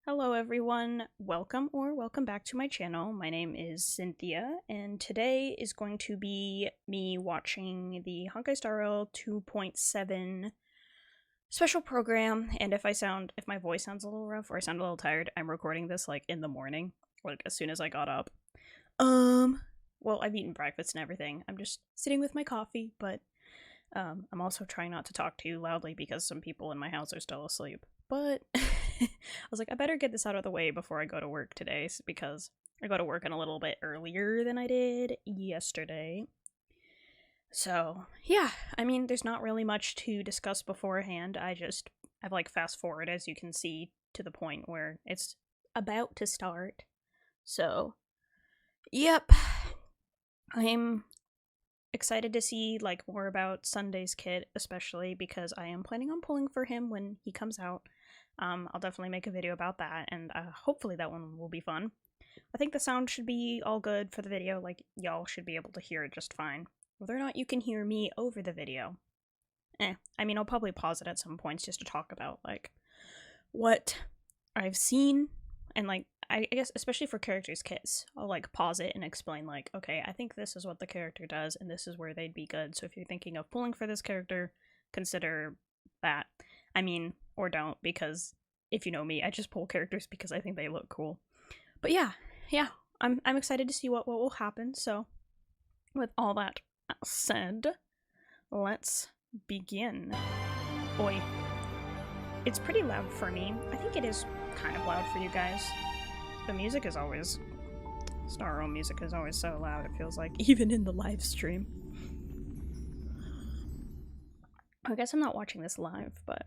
Hello everyone, welcome back to my channel. My name is Xynthia, and today is going to be me watching the Honkai Star Rail 2.7 special program, and if my voice sounds a little rough or I sound a little tired, I'm recording this like in the morning, like as soon as I got up. Well, I've eaten breakfast and everything. I'm just sitting with my coffee, but I'm also trying not to talk too loudly because some people in my house are still asleep. But I was like, I better get this out of the way before I go to work today, because I go to work a little bit earlier than I did yesterday. So, yeah, I mean, there's not really much to discuss beforehand. I've like fast forward, as you can see, to the point where it's about to start. So, yep, I'm excited to see like more about Sunday's kit, especially because I am planning on pulling for him when he comes out. I'll definitely make a video about that, and hopefully that one will be fun. I think the sound should be all good for the video, like y'all should be able to hear it just fine. Whether or not you can hear me over the video, I mean, I'll probably pause it at some points just to talk about like what I've seen, and like I guess especially for characters' kits, I'll like pause it and explain like, okay, I think this is what the character does and this is where they'd be good. So if you're thinking of pulling for this character, consider that. I mean, or don't, because if you know me, I just pull characters because I think they look cool. But yeah, I'm excited to see what will happen. So with all that said, let's begin. Oi. It's pretty loud for me. I think it is kind of loud for you guys. The music is always... Star Rail music is always so loud, it feels like, even in the live stream. I guess I'm not watching this live, but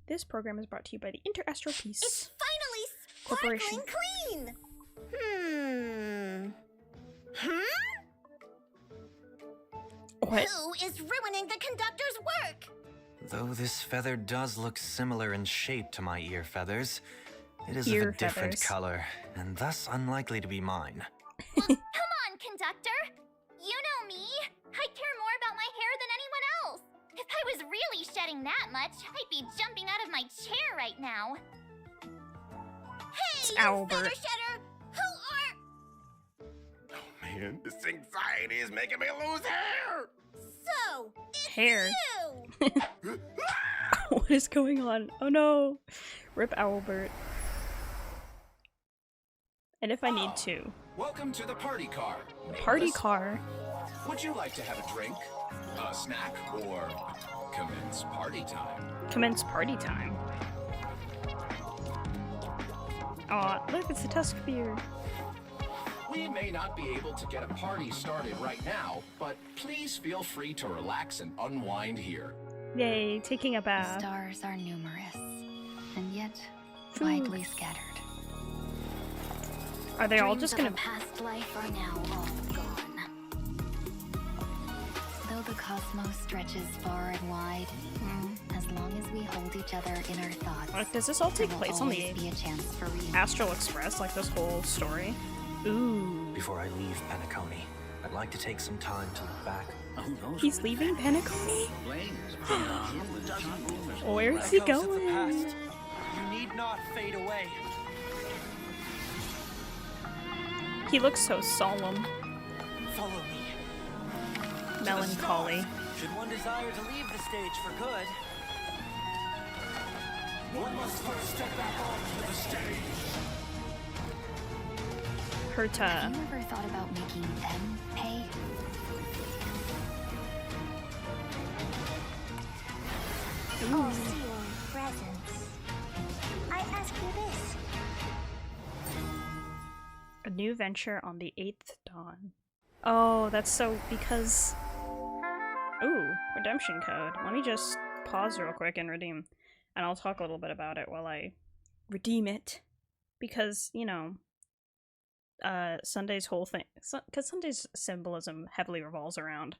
this program is brought to you by the Astral Express. It's finally sparkling clean! What? Who is ruining the conductor's work? Though this feather does look similar in shape to my ear feathers, it is Ear of a different feathers. color, and thus unlikely to be mine. Well, come on, conductor! You know me! I care more about my hair than anyone else! If I was really shedding that much, I'd be jumping out of my chair right now. Hey, It's you Albert. feather shedder! Who are... Oh man, this anxiety is making me lose hair! So, it's Hair. you! What is going on? Oh no! Rip Albert. And if I need to. Welcome to the party car. Party Nicholas. car. Would you like to have a drink, a snack, or commence party time? Commence party time. Aw, look, it's the Tusk Beard. We may not be able to get a party started right now, but please feel free to relax and unwind here. Yay, taking a The bath. stars are numerous, and yet Fugue. widely scattered. Are they all Dreams just of gonna... a past life are now all gone. Though the cosmos stretches far and wide, as long as we hold each other in our thoughts, Like, does this all take there will place on always the be a chance for reunion. Astral Express, like this whole story? Ooh. Before I leave Penacony, I'd like to take some time to look back. He's leaving Penacony? Where is he Echoes of the going? past. You need not fade away. He looks so solemn. Follow me. Melancholy. Should one desire to leave the stage for good, One must first step back onto the stage. Herta. Have you ever thought about making them pay? I'll see your presence. I ask you this. A new venture on the 8th dawn. Oh, that's so because... Ooh, redemption code. Let me just pause real quick and redeem. And I'll talk a little bit about it while I redeem it. Because, you know, Sunday's whole thing... Because Sunday's symbolism heavily revolves around,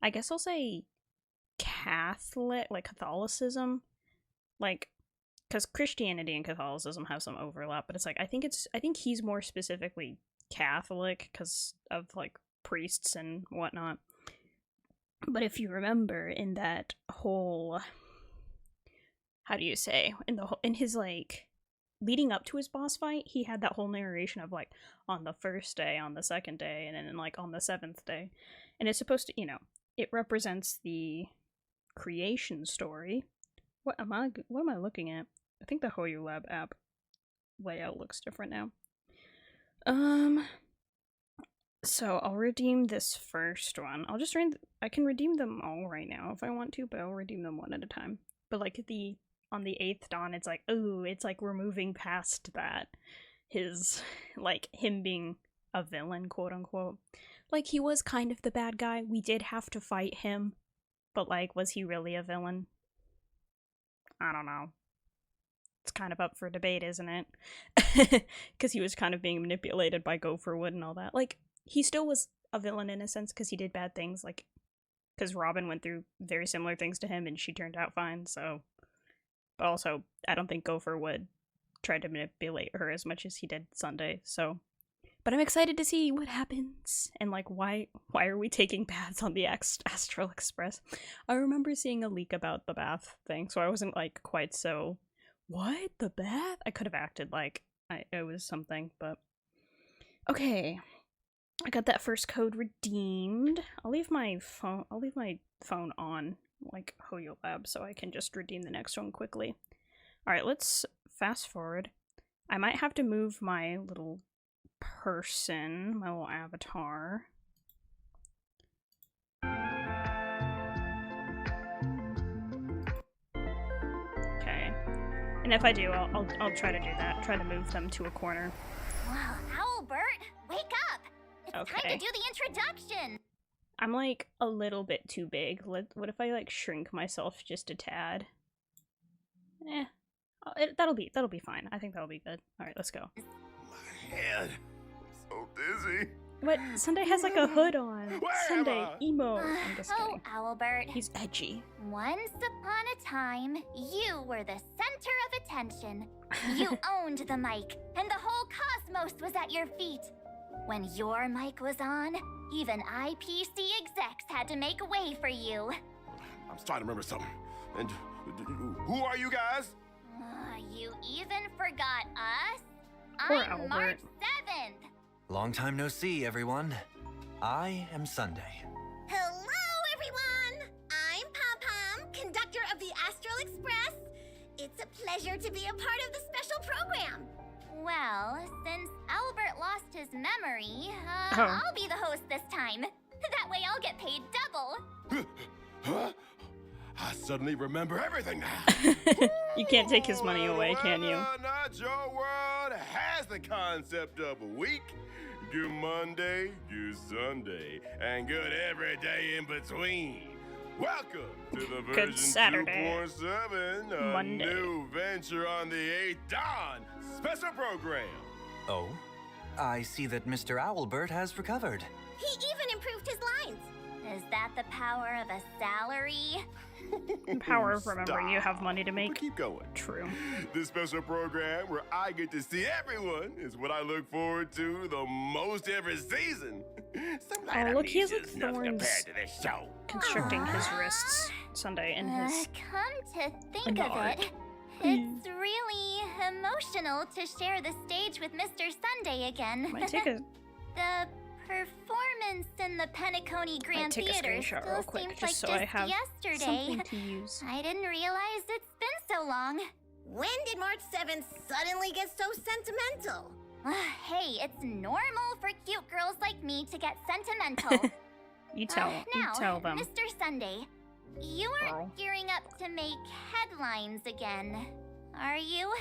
I guess I'll say, Catholic, like Catholicism. Like, because Christianity and Catholicism have some overlap, but it's like, I think he's more specifically Catholic because of like priests and whatnot. But if you remember in that whole, how do you say, in his like leading up to his boss fight, he had that whole narration of like on the first day, on the second day, and then like on the seventh day. And it's supposed to, you know, it represents the creation story. What am I looking at? I think the Hoyu Lab app layout looks different now. So I'll redeem this first one. I can redeem them all right now if I want to, but I'll redeem them one at a time. But like on the 8th dawn, it's like, oh, it's like we're moving past that. Him being a villain, quote unquote. Like, he was kind of the bad guy. We did have to fight him. But like, was he really a villain? I don't know. It's kind of up for debate, isn't it? Because he was kind of being manipulated by Gopherwood and all that. Like, he still was a villain in a sense because he did bad things. Like, because Robin went through very similar things to him and she turned out fine, so... But also, I don't think Gopherwood tried to manipulate her as much as he did Sunday, so... But I'm excited to see what happens, and like, why are we taking baths on the Astral Express? I remember seeing a leak about the bath thing, so I wasn't like quite so... What? The bath? I could have acted like it was something, but... Okay. I got that first code redeemed. I'll leave my phone on, like Hoyo Lab, so I can just redeem the next one quickly. Alright, let's fast forward. I might have to move my little person, my little avatar. Okay. And if I do, I'll try to do that. Try to move them to a corner. Wow, Owlbert, wake up! It's time to do the introduction! I'm like a little bit too big. What if I like shrink myself just a tad? That'll be fine. I think that'll be good. All right, let's go. My head. I'm so dizzy. What? Sunday has like a hood on. Where Sunday am I? emo. I'm just Oh, kidding. Owlbert. He's edgy. Once upon a time, you were the center of attention. You owned the mic, and the whole cosmos was at your feet. When your mic was on, even IPC execs had to make way for you. I'm starting to remember something. And who are you guys? You even forgot us? Poor I'm Albert. March 7th. Long time no see, everyone. I am Sunday. Hello, everyone! I'm Pom-Pom, conductor of the Astral Express. It's a pleasure to be a part of the special program. Well, since Albert lost his memory, Oh. I'll be the host this time. That way I'll get paid double. Huh? I suddenly remember everything now. You can't take his money away, can you? Whether or not your world has the concept of a week, good Monday, good Sunday, and good every day in between. Welcome to the version Good Saturday. 2.7, a Monday. new venture on the 8th Dawn special program. Oh? I see that Mr. Owlbert has recovered. He even improved his lines. Is that the power of a salary? Power of remembering you have money to But make. keep going. True. This special program where I get to see everyone is what I look forward to the most every season. Some light Oh, look, he has, amnesia's like, nothing thorns. compared to this show. Constricting his wrists. Sunday and his... Come to think and the of art. it, it's really emotional to share the stage with Mr. Sunday again. Might take a The performance in the Penacony Grand take a Theater screenshot still real quick, seems just like so I have yesterday. something to use. I didn't realize it's been so long. When did March 7th suddenly get so sentimental? Hey, it's normal for cute girls like me to get sentimental. You tell Now, them. Mr. Sunday, you Girl. aren't gearing up to make headlines again, are you?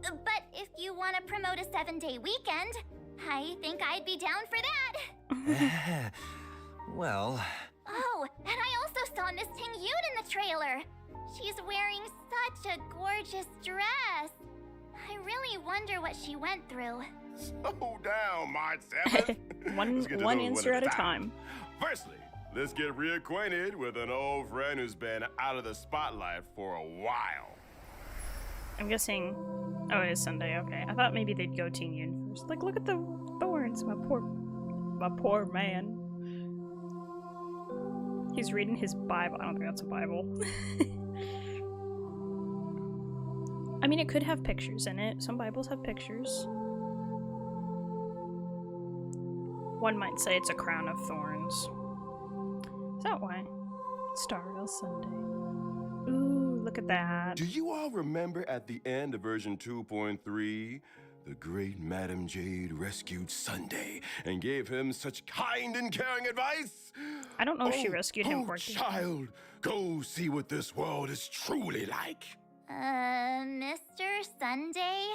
But if you want to promote a 7-day weekend, I think I'd be down for that. Well, Oh, and I also saw Miss Tingyun in the trailer. She's wearing such a gorgeous dress. I really wonder what she went through. Slow down, March 7th. Let's get to one know answer at a time. Firstly, let's get reacquainted with an old friend who's been out of the spotlight for a while. I'm guessing... Oh, it is Sunday, okay. I thought maybe they'd go Tingyun first. Like, look at the thorns, my poor man. He's reading his Bible. I don't think that's a Bible. I mean, it could have pictures in it. Some Bibles have pictures. One might say it's a crown of thorns. Is that why? Starl Sunday. Ooh, look at that. Do you all remember at the end of version 2.3, the great Madame Jade rescued Sunday and gave him such kind and caring advice? I don't know if she rescued him for child, go see what this world is truly like. Mr. Sunday?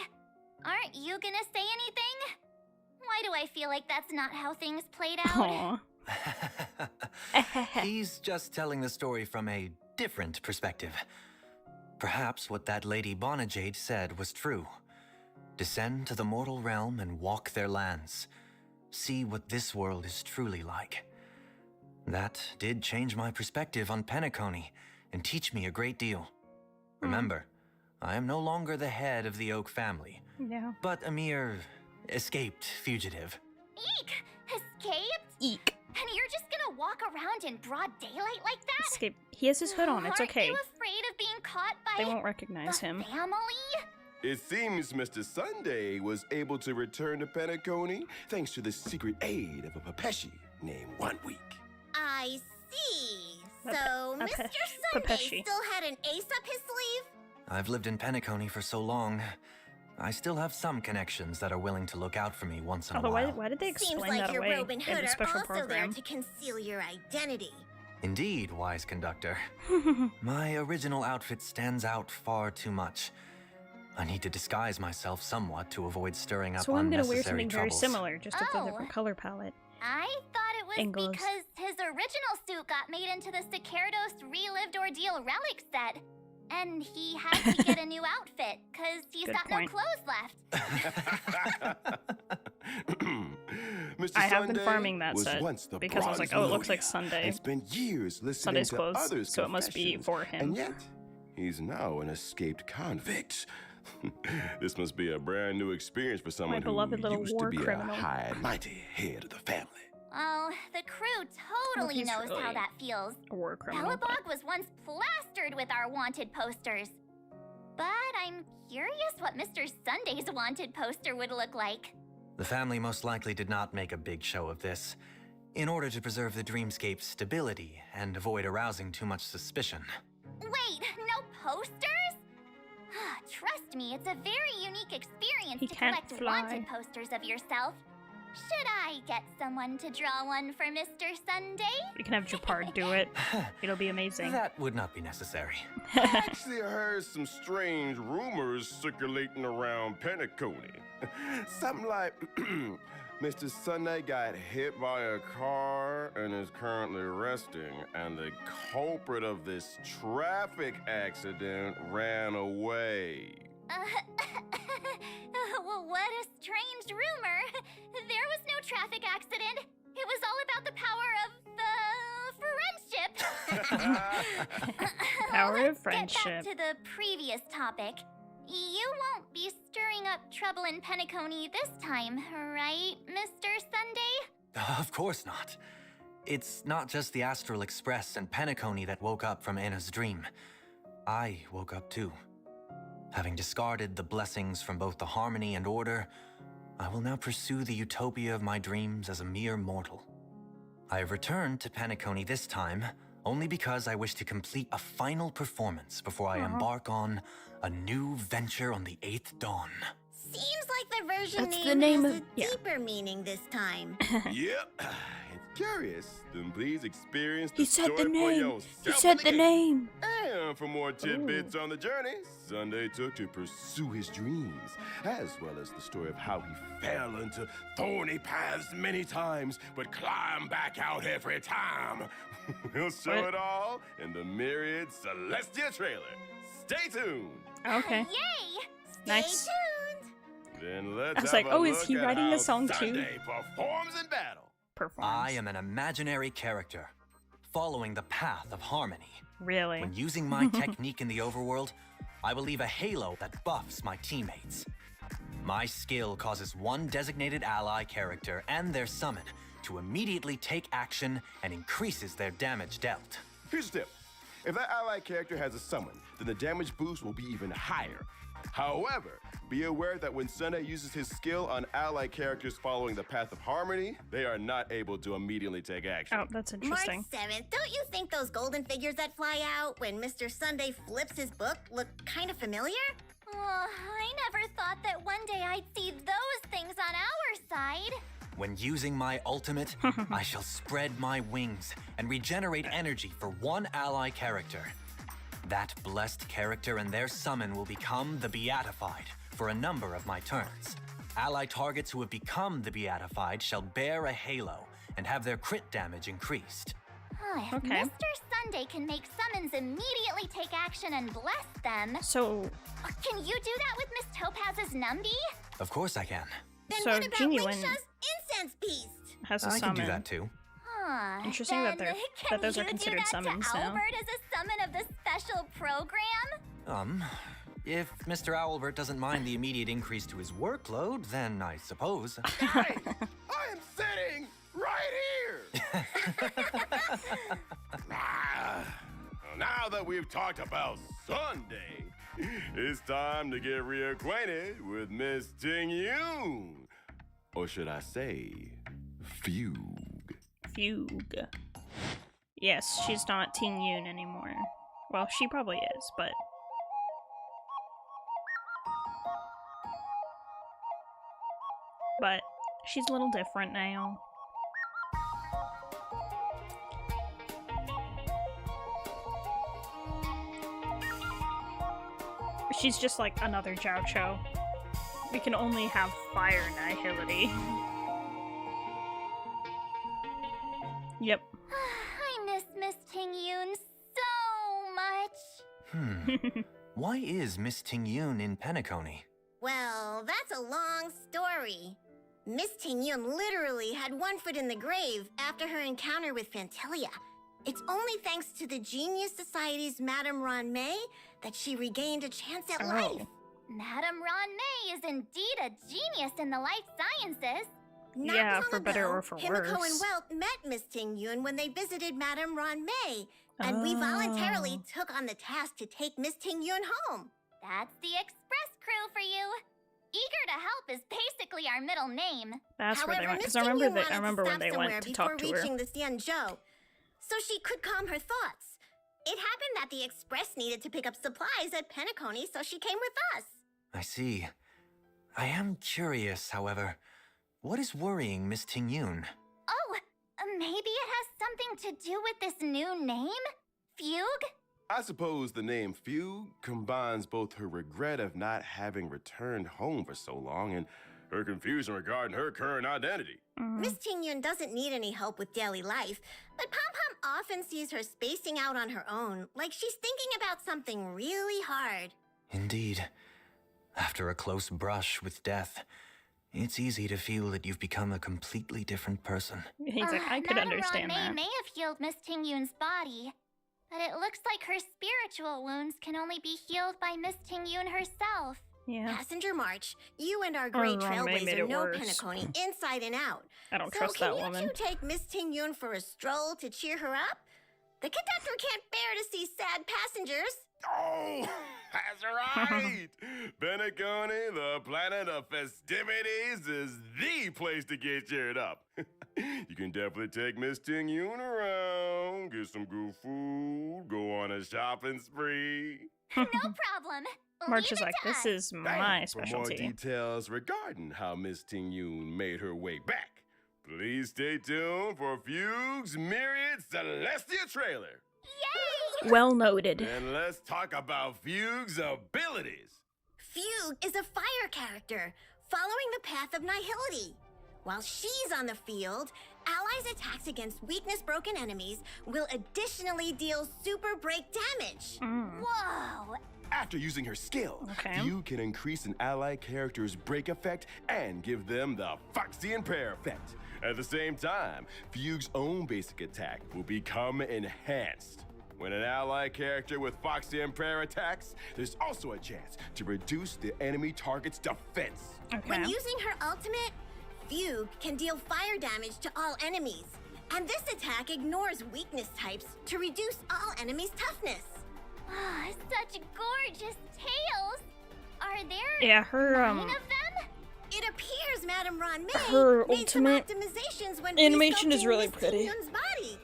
Aren't you gonna say anything? Why do I feel like that's not how things played out? He's just telling the story from a different perspective. Perhaps what that Lady Bonajade said was true. Descend to the mortal realm and walk their lands. See what this world is truly like. That did change my perspective on Penacony and teach me a great deal. Remember, I am no longer the head of the Oak family, but a mere escaped fugitive. Eek! Escaped? Eek. And you're just gonna walk around in broad daylight like that? Escape. He has his hood on. It's okay. Aren't you afraid of being caught by They won't recognize him. family? It seems Mr. Sunday was able to return to Penacony thanks to the secret aid of a Pepeshi named 1 Week. I see. So, Mr. Sunday Pepeshi. still had an ace up his sleeve? I've lived in Penacony for so long. I still have some connections that are willing to look out for me once in a Although, while. why did they Seems explain like that your away robe and in hood the are special also there program? to conceal your identity. Indeed, wise conductor. My original outfit stands out far too much. I need to disguise myself somewhat to avoid stirring up So I'm gonna unnecessary wear something very troubles. similar, just with a Oh. different color palette. I thought it was Angles. because his original suit got made into the Sicardos Relived Ordeal relic set. And he had to get a new outfit, because he's Good got point. no clothes left. Mr. I have been Sunday farming that was set once the because I was like, bronze oh, it looks like Melodia Sunday. And spent years listening Sunday's to clothes, others' so it must be confessions. for him. And yet, he's now an escaped convict. This must be a brand new experience for someone beloved who little used war to be criminal. a high and mighty head of the family. Oh, the crew totally he's knows really how that feels. A war criminal. but- Pelabog was once plastered with our wanted posters. But I'm curious what Mr. Sunday's wanted poster would look like. The family most likely did not make a big show of this, in order to preserve the dreamscape's stability and avoid arousing too much suspicion. Wait, no posters? Trust me, it's a very unique experience He to can't collect fly. wanted posters of yourself. Should I get someone to draw one for Mr. Sunday? We can have Japard do it. It'll be amazing. That would not be necessary. Actually, I heard some strange rumors circulating around Penacony. Something like Mr. Sunday got hit by a car and is currently resting, and the culprit of this traffic accident ran away. Well, what a strange rumor. There was no traffic accident. It was all about the power of, friendship. Power of Let's friendship. Get back to the previous topic. You won't be stirring up trouble in Penacony this time, right, Mr. Sunday? Of course not. It's not just the Astral Express and Penacony that woke up from Anna's dream. I woke up too. Having discarded the blessings from both the harmony and order, I will now pursue the utopia of my dreams as a mere mortal. I have returned to Penacony this time only because I wish to complete a final performance before I embark on a new venture on the 8th dawn. Seems like the version That's name, the name has of- a yeah. deeper meaning this time. Yep. It's curious. Then please experience He the said story the for name. yourself He said the again. name. And for more tidbits on the journey Sunday took to pursue his dreams, as well as the story of how he fell into thorny paths many times, but climbed back out every time. We'll show What? it all in the Myriad Celestia trailer. Stay tuned. Okay. Yay! Nice. Stay tuned. Then let's I was have like, a oh, is look he at writing a how song too? Sunday performs in battle. Performs. I am an imaginary character, following the path of harmony. Really? When using my technique in the overworld, I will leave a halo that buffs my teammates. My skill causes one designated ally character and their summon to immediately take action and increases their damage dealt. Here's the tip. If that ally character has a summon, then the damage boost will be even higher. However, be aware that when Sunday uses his skill on allied characters following the path of harmony, they are not able to immediately take action. Oh, that's interesting. March 7th, don't you think those golden figures that fly out when Mr. Sunday flips his book look kind of familiar? Oh, I never thought that one day I'd see those things on our side. When using my ultimate, I shall spread my wings and regenerate energy for one ally character. That blessed character and their summon will become the Beatified for a number of my turns. Ally targets who have become the Beatified shall bear a halo and have their crit damage increased. If Okay. Mr. Sunday can make summons immediately take action and bless them, So, can you do that with Miss Topaz's Numby? Of course I can. Then So what about Tingyun Lingsha's incense beast? has a I summon. can do that too. Interesting that then that those are can you considered do that summons to now. Albert as a summon of the special program? If Mr. Owlbert doesn't mind the immediate increase to his workload, then I suppose. Hey, I am sitting right here! Now that we've talked about Sunday, it's time to get reacquainted with Miss Tingyun. Or should I say, Fugue. Fugue. Yes, she's not Tingyun anymore. Well, she probably is, but... But she's a little different now. She's just like another Jiao Cho. We can only have fire nihility. Yep. I miss Miss Tingyun so much. Why is Miss Tingyun in Penacony? Well, that's a long story. Miss Tingyun literally had one foot in the grave after her encounter with Fantilia. It's only thanks to the Genius Society's Madame Ron May that she regained a chance at life. Madame Ron May is indeed a genius in the life sciences. Not Yeah, long for better ago, or for Himiko worse. and Welt met Miss Tingyun when they visited Madame Ron May, and we voluntarily took on the task to take Miss Tingyun home. That's the Express crew for you. Eager to help is basically our middle name. That's where they However, went. Miss Because I Tingyun remember wanted when to stop they somewhere went to before talk to her. reaching the Xianzhou, so she could calm her thoughts. It happened that the Express needed to pick up supplies at Penacony, so she came with us. I see. I am curious, however. What is worrying Miss Tingyun? Oh, maybe it has something to do with this new name? Fugue? I suppose the name Fugue combines both her regret of not having returned home for so long and her confusion regarding her current identity. Miss Tingyun doesn't need any help with daily life, but Pom-Pom often sees her spacing out on her own, like she's thinking about something really hard. Indeed. After a close brush with death, it's easy to feel that you've become a completely different person. He's like, I could Madame understand Ron that. May have healed Miss Tingyun's body, but it looks like her spiritual wounds can only be healed by Miss Tingyun herself. Yeah. Passenger March, you and our great Ron May made trailblazer it know worse. Penacony inside and out. I don't So trust can that you woman. two take Miss Tingyun for a stroll to cheer her up? The conductor can't bear to see sad passengers. Oh, that's right! Penacony, the planet of festivities, is the place to get cheered up. You can definitely take Miss Tingyun around, get some good food, go on a shopping spree. No problem. March Leave is it like, to this us. is Bam! my For more specialty. details regarding how Miss Tingyun made her way back, please stay tuned for Fugue's Myriad Celestia trailer. Yay! Well noted. And let's talk about Fugue's abilities. Fugue is a fire character, following the path of nihility. While she's on the field, allies' attacks against weakness-broken enemies will additionally deal super break damage. Whoa! After using her skill, Okay. Fugue can increase an ally character's break effect and give them the Foxy and Prayer effect. At the same time, Fugue's own basic attack will become enhanced. When an ally character with Foxy and Prayer attacks, there's also a chance to reduce the enemy target's defense. Okay. When using her ultimate, Fugue can deal fire damage to all enemies. And this attack ignores weakness types to reduce all enemies' toughness. Such gorgeous tails! Are there Yeah, her 9 of them? It appears Madame Ron her made some ultimate optimizations when animation is resculpting really Miss pretty. Tingyun's body.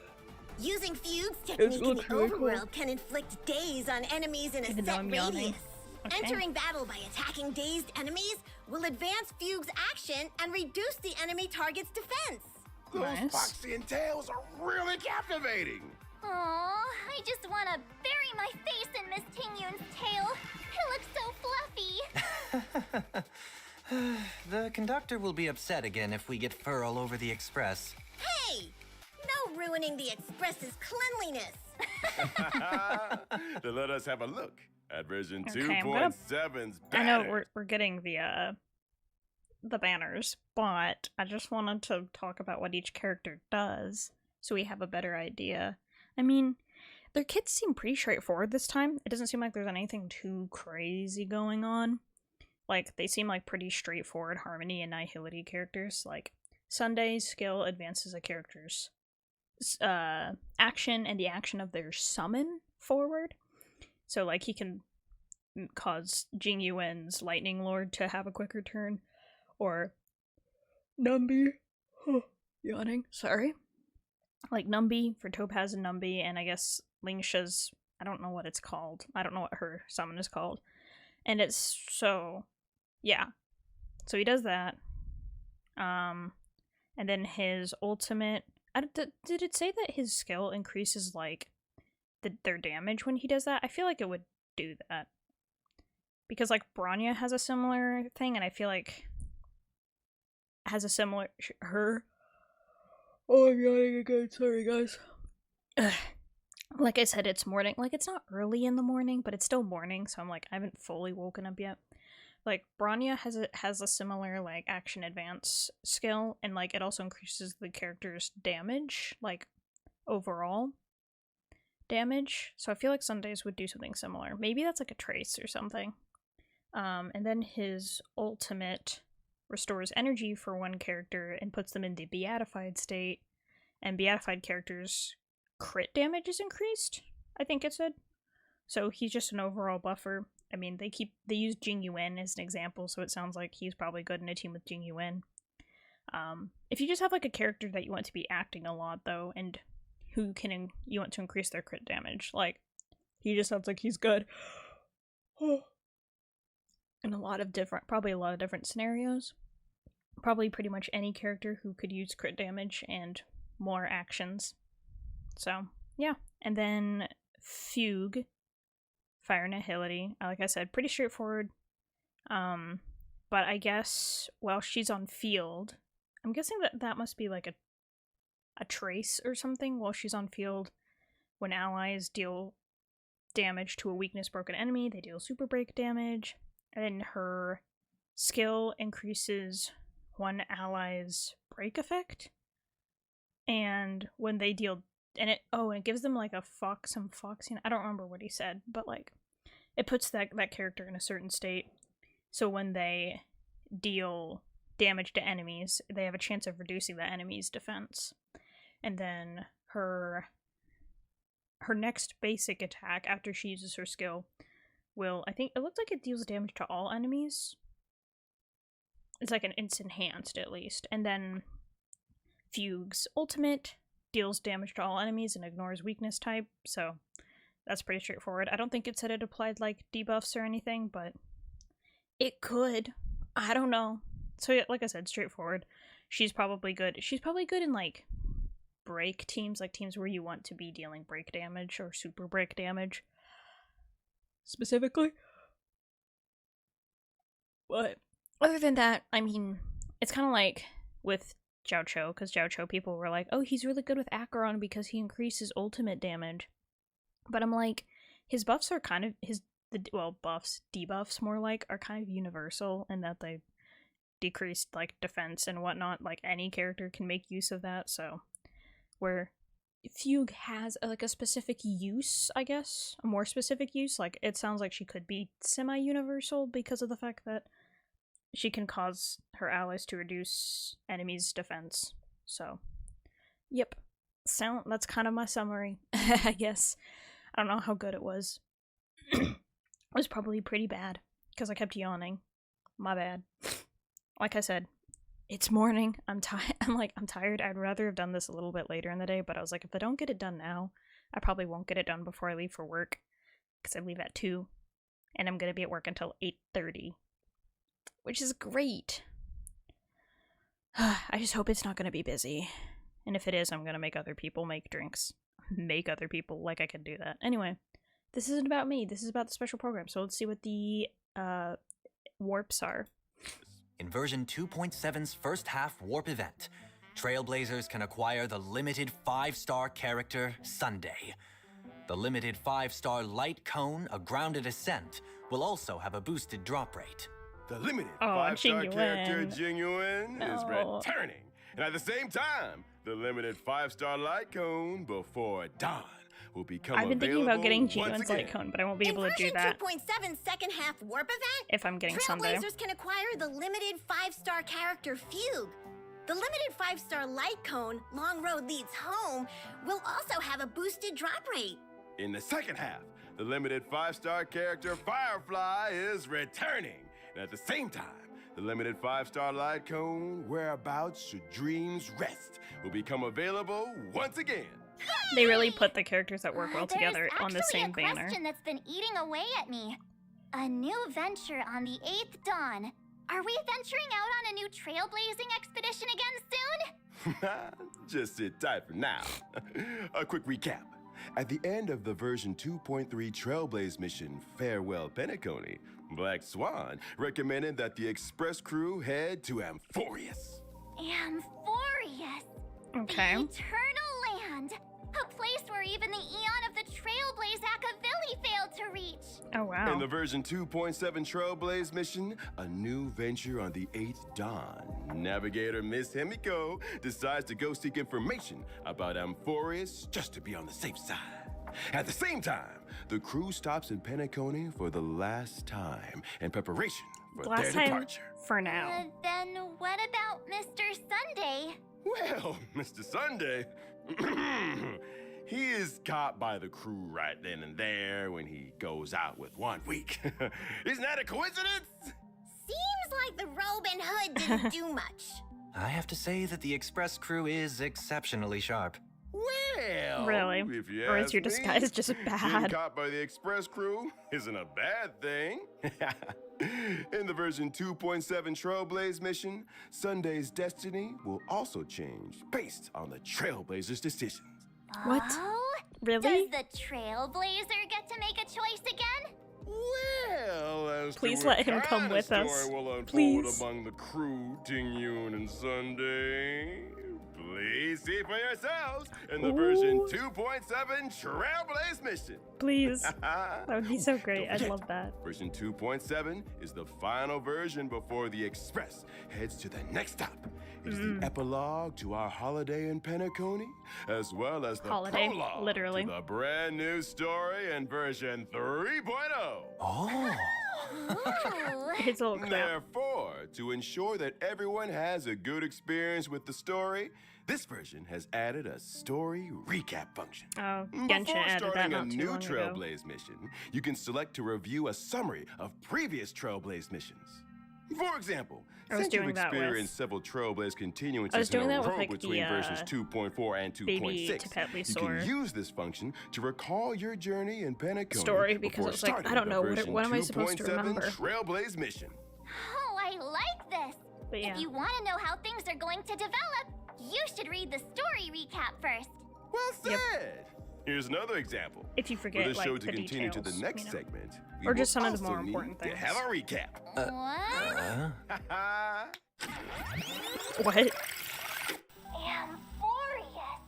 Using Fugue's technique in the looks really cool. overworld can inflict daze on enemies in a Even though set I'm radius. yawning. Okay. Entering battle by attacking dazed enemies will advance Fugue's action and reduce the enemy target's defense. Those Nice. foxy and tails are really captivating. Aw, I just want to bury my face in Miss Tingyun's tail. It looks so fluffy. The conductor will be upset again if we get fur all over the express. Hey! No ruining the express's cleanliness. To let us have a look at version Okay, I'm gonna- 2.7's I know banner. we're getting the banners, but I just wanted to talk about what each character does so we have a better idea. I mean, their kits seem pretty straightforward this time. It doesn't seem like there's anything too crazy going on. Like, they seem like pretty straightforward Harmony and Nihility characters. Like, Sunday's skill advances a character's action and the action of their summon forward. So, like, he can cause Jingyuen's Lightning Lord to have a quicker turn, or Numby, yawning, sorry. Like Numby for Topaz and Numby, and I guess Lingsha's, I don't know what it's called. I don't know what her summon is called. And it's so, yeah. So he does that. And then his ultimate, did it say that his skill increases, like, their damage when he does that? I feel like it would do that. Because, like, Bronya has a similar thing, and I feel like has a similar, her, oh, I'm yawning again, sorry guys. Ugh. Like I said, it's morning, like, it's not early in the morning, but it's still morning, so I'm like, I haven't fully woken up yet. Like, Bronya has a similar, like, action advance skill, and, like, it also increases the character's damage, like, overall damage, so I feel like Sundays would do something similar. Maybe that's, like, a trace or something. And then his ultimate restores energy for one character and puts them in the beatified state, and beatified characters' crit damage is increased, I think it said. So he's just an overall buffer. I mean, they use Jingyun as an example, so it sounds like he's probably good in a team with Jingyun. If you just have, like, a character that you want to be acting a lot, though, and you want to increase their crit damage, like, he just sounds like he's good in probably a lot of different scenarios. Probably pretty much any character who could use crit damage and more actions. So, yeah. And then Fugue, Fire Nihility. Like I said, pretty straightforward. But I guess while she's on field, I'm guessing that must be like a trace or something. While she's on field, when allies deal damage to a weakness broken enemy, they deal super break damage. And her skill increases one ally's break effect. And when they deal, and it gives them like some foxing. I don't remember what he said, but like it puts that character in a certain state. So when they deal damage to enemies, they have a chance of reducing the enemy's defense. And then her next basic attack after she uses her skill will, I think it looks like it deals damage to all enemies. It's like it's enhanced at least. And then Fugue's ultimate deals damage to all enemies and ignores weakness type, so that's pretty straightforward. I don't think it said it applied like debuffs or anything, but it could. I don't know. So yeah, like I said, straightforward. She's probably good. She's probably good in like break teams, like teams where you want to be dealing break damage or super break damage specifically. But other than that, I mean, it's kind of like with Zhao Cho, because Zhao Cho people were like, oh, he's really good with Acheron because he increases ultimate damage. But I'm like, his buffs are kind of, debuffs more like, are kind of universal in that they decreased like defense and whatnot. Like any character can make use of that, so where Fugue has like a specific use, I guess, a more specific use, like it sounds like she could be semi-universal because of the fact that she can cause her allies to reduce enemies' defense. So, yep. That's kind of my summary, I guess. I don't know how good it was. It was probably pretty bad. because I kept yawning. My bad. Like I said, it's morning. I'm tired. I'd rather have done this a little bit later in the day, but I was like, if I don't get it done now, I probably won't get it done before I leave for work, because I leave at 2, and I'm gonna be at work until 8:30, which is great. I just hope it's not gonna be busy, and if it is, I'm gonna make other people make drinks. Make other people, like I can do that. Anyway, this isn't about me. This is about the special program. So let's see what the warps are. In version 2.7's first half warp event, Trailblazers can acquire the limited 5-star character Sunday. The limited 5-star light cone, a grounded ascent, will also have a boosted drop rate. The limited 5-star character Tingyun is returning. And at the same time, the limited 5-star light cone before dawn will become I've been thinking about getting Jingyun's light cone, but I won't be able to do that. In version 2.7's second half warp event, if I'm getting Sunday. Trailblazers can acquire the limited 5-star character Fugue. The limited 5-star light cone, Long Road Leads Home, will also have a boosted drop rate. In the second half, the limited 5-star character Firefly is returning. And at the same time, the limited 5-star light cone, Whereabouts Should Dreams Rest, will become available once again. They really put the characters that work well together on the same banner. There's actually a question that's been eating away at me. A new venture on the 8th dawn. Are we venturing out on a new trailblazing expedition again soon? Just sit tight for now. A quick recap. At the end of the version 2.3 Trailblaze mission, Farewell Penacony, Black Swan recommended that the Express crew head to Amphoreus. Amphoreus! Okay. The Eternal Land! A place where even the Eon of the Trailblaze Akavili failed to reach! Oh, wow. In the version 2.7 Trailblaze mission, a new venture on the 8th dawn, Navigator Miss Himiko decides to go seek information about Amphoreus just to be on the safe side. At the same time, the crew stops in Penacony for the last time in preparation for their departure. For now. Then what about Mr. Sunday? Well, Mr. Sunday, he is caught by the crew right then and there when he goes out with 1 week. Isn't that a coincidence? Seems like the robe and hood didn't do much. I have to say that the Express crew is exceptionally sharp. Well, Really? if you Or is ask your me, disguise just Getting bad? caught by the Express crew isn't a bad thing. In the version 2.7 Trailblaze mission, Sunday's destiny will also change based on the Trailblazers' decisions. What? Oh? Really? Does the Trailblazer get to make a choice again? Well, as Please to let what him come kind of with us. story will unfold Please. among the crew, Tingyun and Sunday. Please see for yourselves in the version 2.7 Trailblaze mission. Please. That would be so great. I'd love that. Version 2.7 is the final version before the Express heads to the next stop. It is the epilogue to our holiday in Penacony, as well as the Holiday, prologue literally. to the brand new story in version 3.0. Oh! Ooh. It's a little crap. Therefore, to ensure that everyone has a good experience with the story, this version has added a story recap function. Oh, Before Genshin added that starting a not too new long ago. Trailblaze mission, you can select to review a summary of previous Trailblaze missions. For example, I was since you've doing that with- experienced several Trailblaze continuances I was doing in a that with, row like, between the, versions 2.4 and Baby 2.6, Tepetli you Sore can use this function to recall your journey in Penacony story, because before it was like, I starting don't the know, version what am I supposed to 2.7 remember? Trailblaze mission. Oh, I like this. But yeah. If you want to know how things are going to develop, you should read the story recap first. Well said. Yep. Here's another example. If you For forget, this like, show the to continue to the details, next you know. segment, we Or just will some of the also more need important to things. have a recap. What? What? Amphoreus,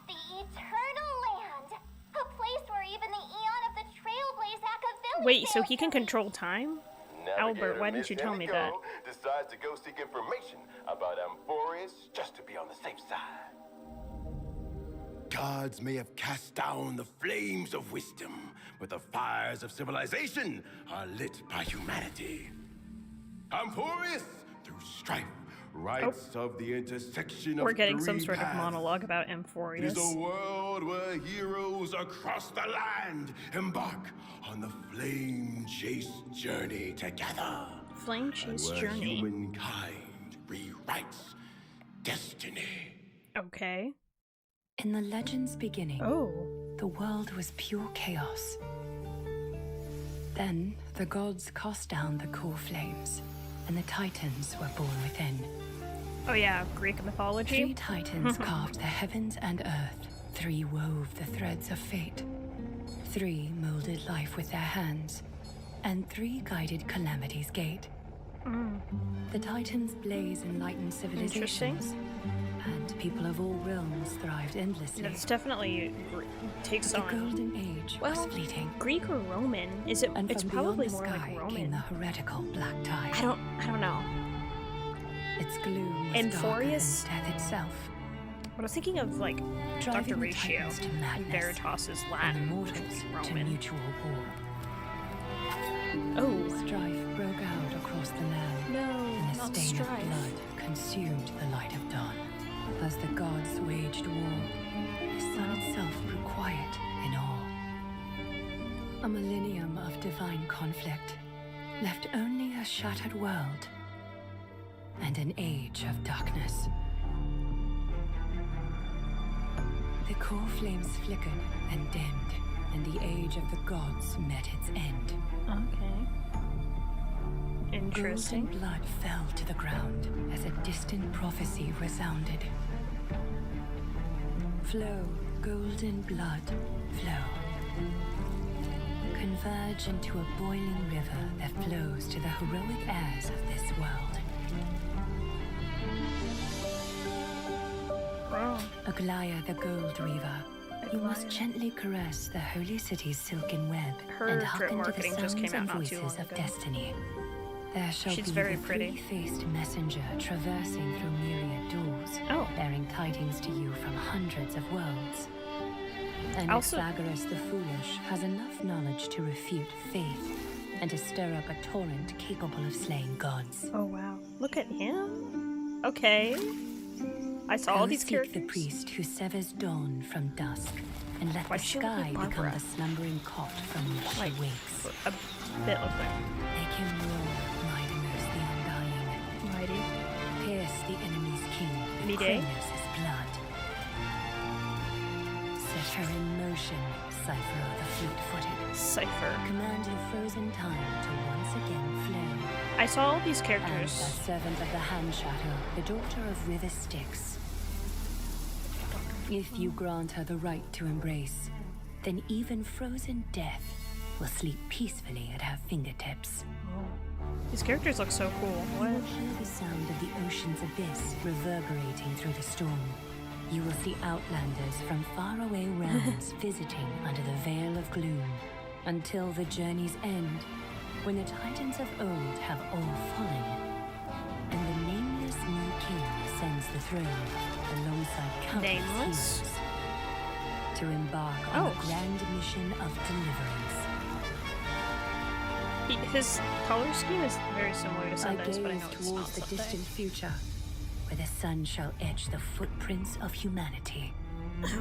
the Eternal Land, a place where even the Eon of the Trailblaze Akavili Wait, so he can control time? Albert, why didn't Miss you tell me Himiko that? Decides to go seek information about Amphoreus just to be on the safe side. Gods may have cast down the flames of wisdom, but the fires of civilization are lit by humanity. Amphoreus, through strife, rights of the intersection of We're getting three some sort of paths. monologue about It is Amphoreus. a world where heroes across the land embark on the flame chase journey together. Flame And chase where journey. humankind rewrites destiny. Okay. In the legend's beginning, Oh. the world was pure chaos. Then the gods cast down the core flames, and the titans were born within. Oh yeah, Greek 3 mythology. titans carved the heavens and earth. 3 wove the threads of fate. 3 molded life with their hands. And 3 guided calamity's gate. The titans blaze enlightened civilizations. And people of all realms thrived endlessly. That's definitely takes The on. golden age was fleeting. Greek or Roman? Is it? And It's from beyond probably the more sky like came Roman. the heretical black tide. I don't know. Its gloom was Amphoreus? darker than death itself, But I was thinking of like Dr. driving the Ratio titans to and madness, Veritas's and the Latin, which mortals would be to Roman. mutual war. Oh Strife broke out across the land, no, and the not stain strife. of blood consumed the light of dawn. As the gods waged war, the sun itself grew quiet in awe. A millennium of divine conflict left only a shattered world and an age of darkness. The core flames flickered and dimmed, and the age of the gods met its end. Okay. Golden Interesting. blood fell to the ground as a distant prophecy resounded. Flow, golden blood, flow. Converge into a boiling river that flows to the heroic heirs of this world. Wow. Aglaya the Gold Weaver, you must gently caress the holy city's silken web Her and drip hearken to the marketing just sounds came out and not too voices long of ago. destiny. There shall She's be very the pretty. three-faced messenger traversing through myriad doors, Oh. bearing tidings to you from hundreds of worlds. And Also- Xynthia the Foolish has enough knowledge to refute faith and to stir up a torrent capable of slaying gods. Oh wow. Look at him. Okay. I saw all Go these seek characters. the priest who severs dawn from dusk, and let Why the does she look like sky become Barbara? the slumbering cot from which Like, she wakes. a bit of Make him roar, Mightiness the Undying. mighty. Pierce the enemy's king with Midday? Kranos' blood. Set her in motion, Cypher the fleet-footed. Cypher. Command your frozen time to once again flow. I saw all these And characters. the servant of the Hand Shadow, the daughter of River Styx. If you grant her the right to embrace, then even frozen death will sleep peacefully at her fingertips. These characters look so cool. You What? will hear the sound of the ocean's abyss reverberating through the storm. You will see outlanders from faraway realms visiting under the veil of gloom, until the journey's end, when the titans of old have all fallen, and the nameless new king ascends the throne alongside countless Nameless? heroes to embark on Oh. the grand mission of deliverance. His color scheme is very similar to I Sunday's, but I gaze know it's not towards the Sunday. distant future, where the sun shall etch the footprints of humanity.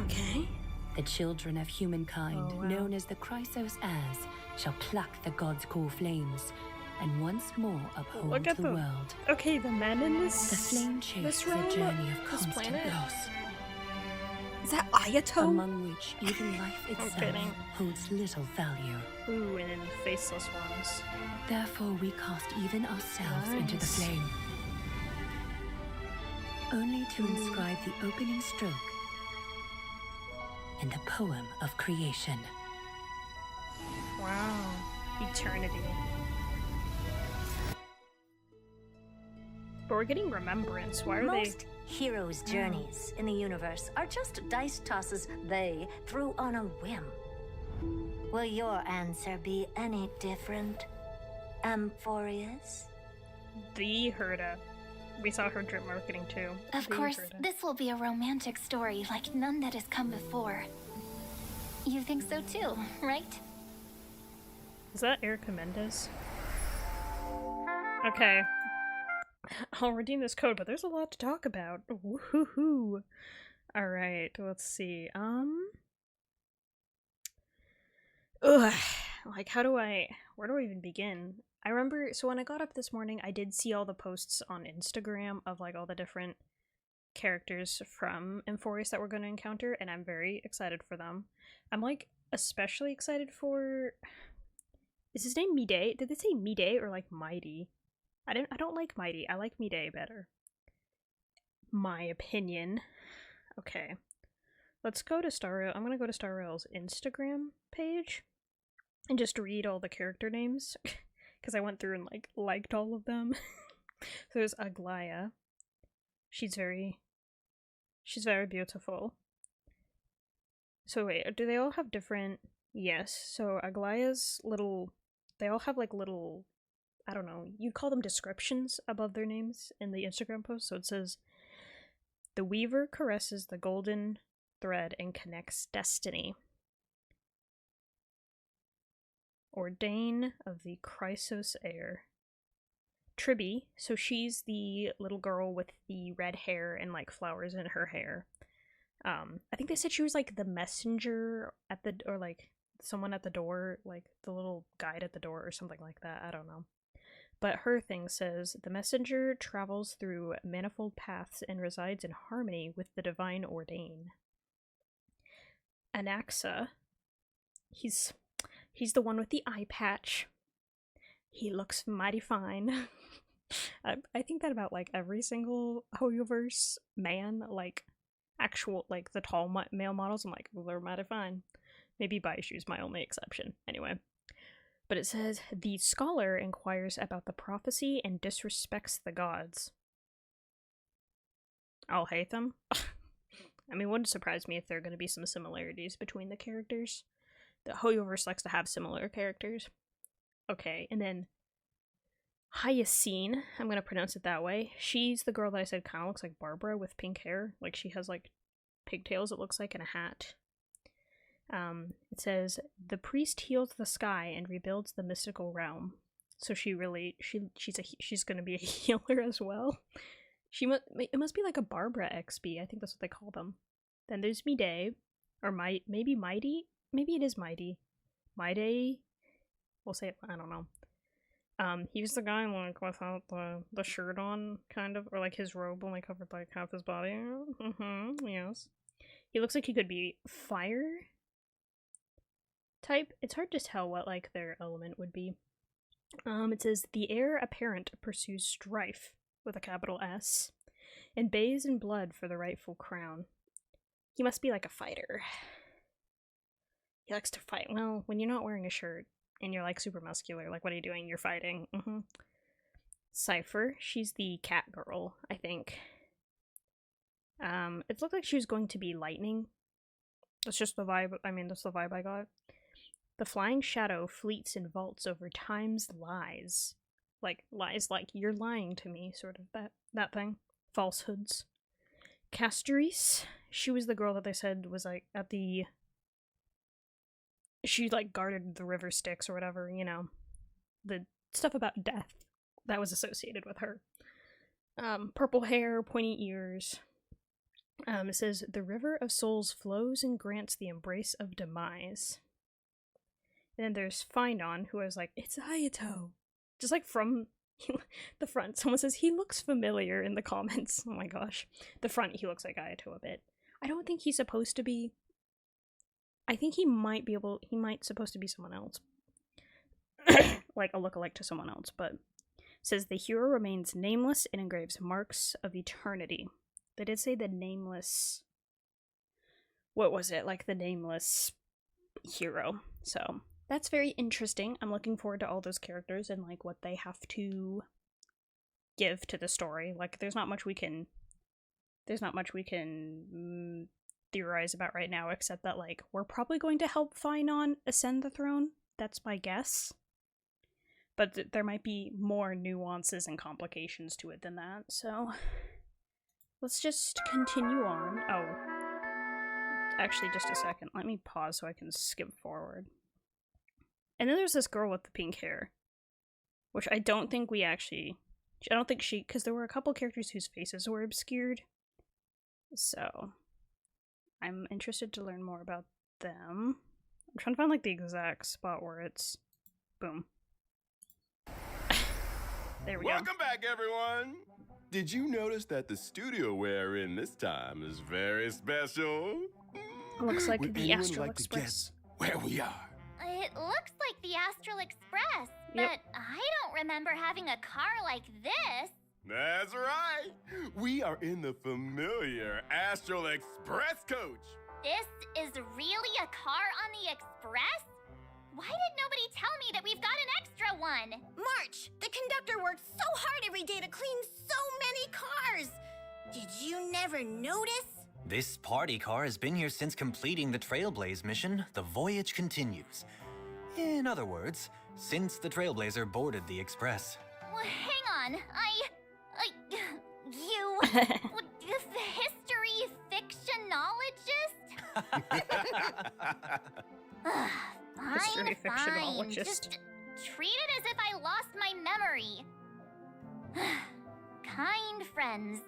Okay. The children of humankind, Oh, wow. known as the Chrysos heirs, shall pluck the god's core flames, and once more uphold Look at the the- world. Okay, the men in this. The flame chase this is a realm, journey of this constant planet. loss, Is that Ayato? among which even life itself kidding. holds little value. Ooh, and then faceless ones. Therefore we cast even ourselves into the Nice. flame, only to inscribe the opening stroke in the poem of creation. Wow. Eternity. But we're getting remembrance. Why are Most heroes' journeys in the universe are just dice tosses they threw on a whim. Will your answer be any different, Amphoreus? they? The Herda. We saw her drip marketing too. Of The course, Herda. this will be a romantic story like none that has come before. You think so too, right? Is that Erica Mendez? Okay. I'll redeem this code, but there's a lot to talk about. Woohoo! Alright, let's see. Ugh. Like, where do I even begin? I remember, so when I got up this morning, I did see all the posts on Instagram of, like, all the different characters from Amphoreus that we're going to encounter, and I'm very excited for them. I'm, like, especially excited for... Is his name Mide? Did they say Mide or, like, Mighty? I don't like Mighty. I like Mide better. My opinion. Okay. Let's go to Star Rail. I'm gonna go to Star Rail's Instagram page and just read all the character names because I went through and like liked all of them. So there's Aglaya. She's very beautiful. So wait, do they all have different? Yes. So Aglaya's little, they all have like little, I don't know, you'd call them descriptions above their names in the Instagram post. So it says, "The Weaver caresses the golden thread and connects destiny. Ordain of the Chrysos heir." Tribby, so she's the little girl with the red hair and like flowers in her hair. I think they said she was like the messenger at the, or like someone at the door, like the little guide at the door or something like that. I don't know. But her thing says, "The messenger travels through manifold paths and resides in harmony with the divine ordain." Anaxa, he's the one with the eye patch. He looks mighty fine. I think that about like every single Hoyoverse man, like actual, like the tall male models. I'm like, well, they're mighty fine. Maybe Baishu's my only exception. Anyway. But it says, "The scholar inquires about the prophecy and disrespects the gods." I'll hate them. I mean, it wouldn't surprise me if there are going to be some similarities between the characters. The Hoyoverse likes to have similar characters. Okay, and then Hyacine, I'm going to pronounce it that way. She's the girl that I said kind of looks like Barbara with pink hair. Like, she has, like, pigtails, it looks like, and a hat. It says, "The priest heals the sky and rebuilds the mystical realm." So she's going to be a healer as well. It must be like a Barbara XP. I think that's what they call them. Then there's Mide, or maybe Mighty. Maybe it is Mighty. Mide. We'll say it. I don't know. He's the guy like without the shirt on, kind of, or like his robe only covered like half his body. Yes. He looks like he could be fire type. It's hard to tell what like their element would be. It says, "The heir apparent pursues strife," with a capital S, "and bathes in blood for the rightful crown." He must be like a fighter. He likes to fight. Well, when you're not wearing a shirt and you're like super muscular, like what are you doing? You're fighting. Cypher, she's the cat girl, I think. It looked like she was going to be lightning. That's just the vibe. I mean, that's the vibe I got. "The flying shadow fleets and vaults over time's lies." Like, lies like, you're lying to me, sort of, that thing. Falsehoods. Castoris, she was the girl that they said was, like, at the... She, like, guarded the river Styx or whatever, you know. The stuff about death that was associated with her. Purple hair, pointy ears. It says, "The river of souls flows and grants the embrace of demise." And then there's Finon, who was like, "It's Ayato." Just like from the front. Someone says, "He looks familiar" in the comments. Oh my gosh. The front, he looks like Ayato a bit. I don't think he's supposed to be... I think he might supposed to be someone else. Like a lookalike to someone else, but it says, "The hero remains nameless and engraves marks of eternity." They did say the nameless... What was it? Like the nameless hero. So... that's very interesting. I'm looking forward to all those characters and like what they have to give to the story. Like there's not much we can theorize about right now, except that like we're probably going to help Finon ascend the throne. That's my guess. But there might be more nuances and complications to it than that. So let's just continue on. Oh, actually, just a second. Let me pause so I can skip forward. And then there's this girl with the pink hair, which I don't think we actually I don't think she, because there were a couple characters whose faces were obscured. So, I'm interested to learn more about them. I'm trying to find like the exact spot where it's boom. There we go. Welcome back, everyone. Did you notice that the studio we're in this time is very special? Looks like Would the anyone Astral like to Express. guess where we are? It looks like the Astral Express, Yep. but I don't remember having a car like this. That's right. We are in the familiar Astral Express coach. This is really a car on the Express? Why did nobody tell me that we've got an extra one? March, the conductor works so hard every day to clean so many cars. Did you never notice? This party car has been here since completing the Trailblaze mission. The voyage continues. In other words, since the Trailblazer boarded the Express. Well, hang on, you, the history fictionologist? History Fine. fictionologist. Just treat it as if I lost my memory. Kind friends,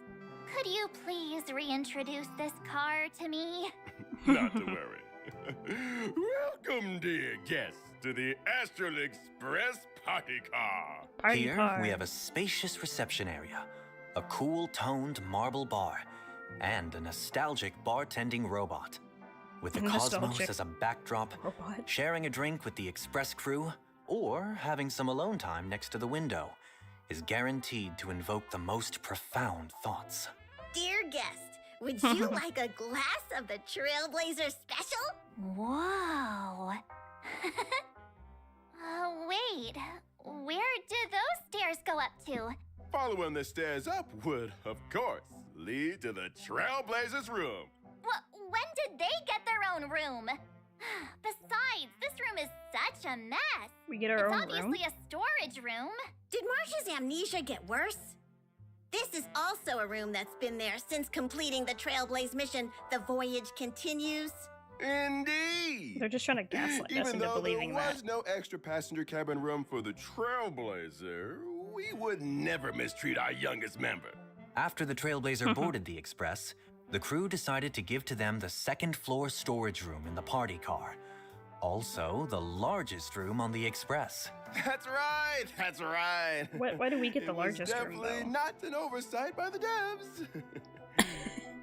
could you please reintroduce this car to me? Not to worry. Welcome, dear guests, to the Astral Express party car. Party Here, car. we have a spacious reception area, a cool-toned marble bar, and a nostalgic bartending robot. With the cosmos Nostalgic as a backdrop, robot. sharing a drink with the Express crew, or having some alone time next to the window, is guaranteed to invoke the most profound thoughts. Dear guest, would you like a glass of the Trailblazer Special? Whoa. Wait, where do those stairs go up to? Following the stairs up would, of course, lead to the Trailblazers' room. When did they get their own room? Besides, this room is such a mess. We get our It's own room. obviously a storage room. Did Marcia's amnesia get worse? This is also a room that's been there since completing the Trailblaze mission. The voyage continues. Indeed. They're just trying to gaslight us Even into though there believing that. was no extra passenger cabin room for the Trailblazer, we would never mistreat our youngest member. After the Trailblazer boarded the Express, the crew decided to give to them the second-floor storage room in the party car. Also, the largest room on the Express. That's right, that's right. Why do we get the It was largest room, definitely though? not an oversight by the devs.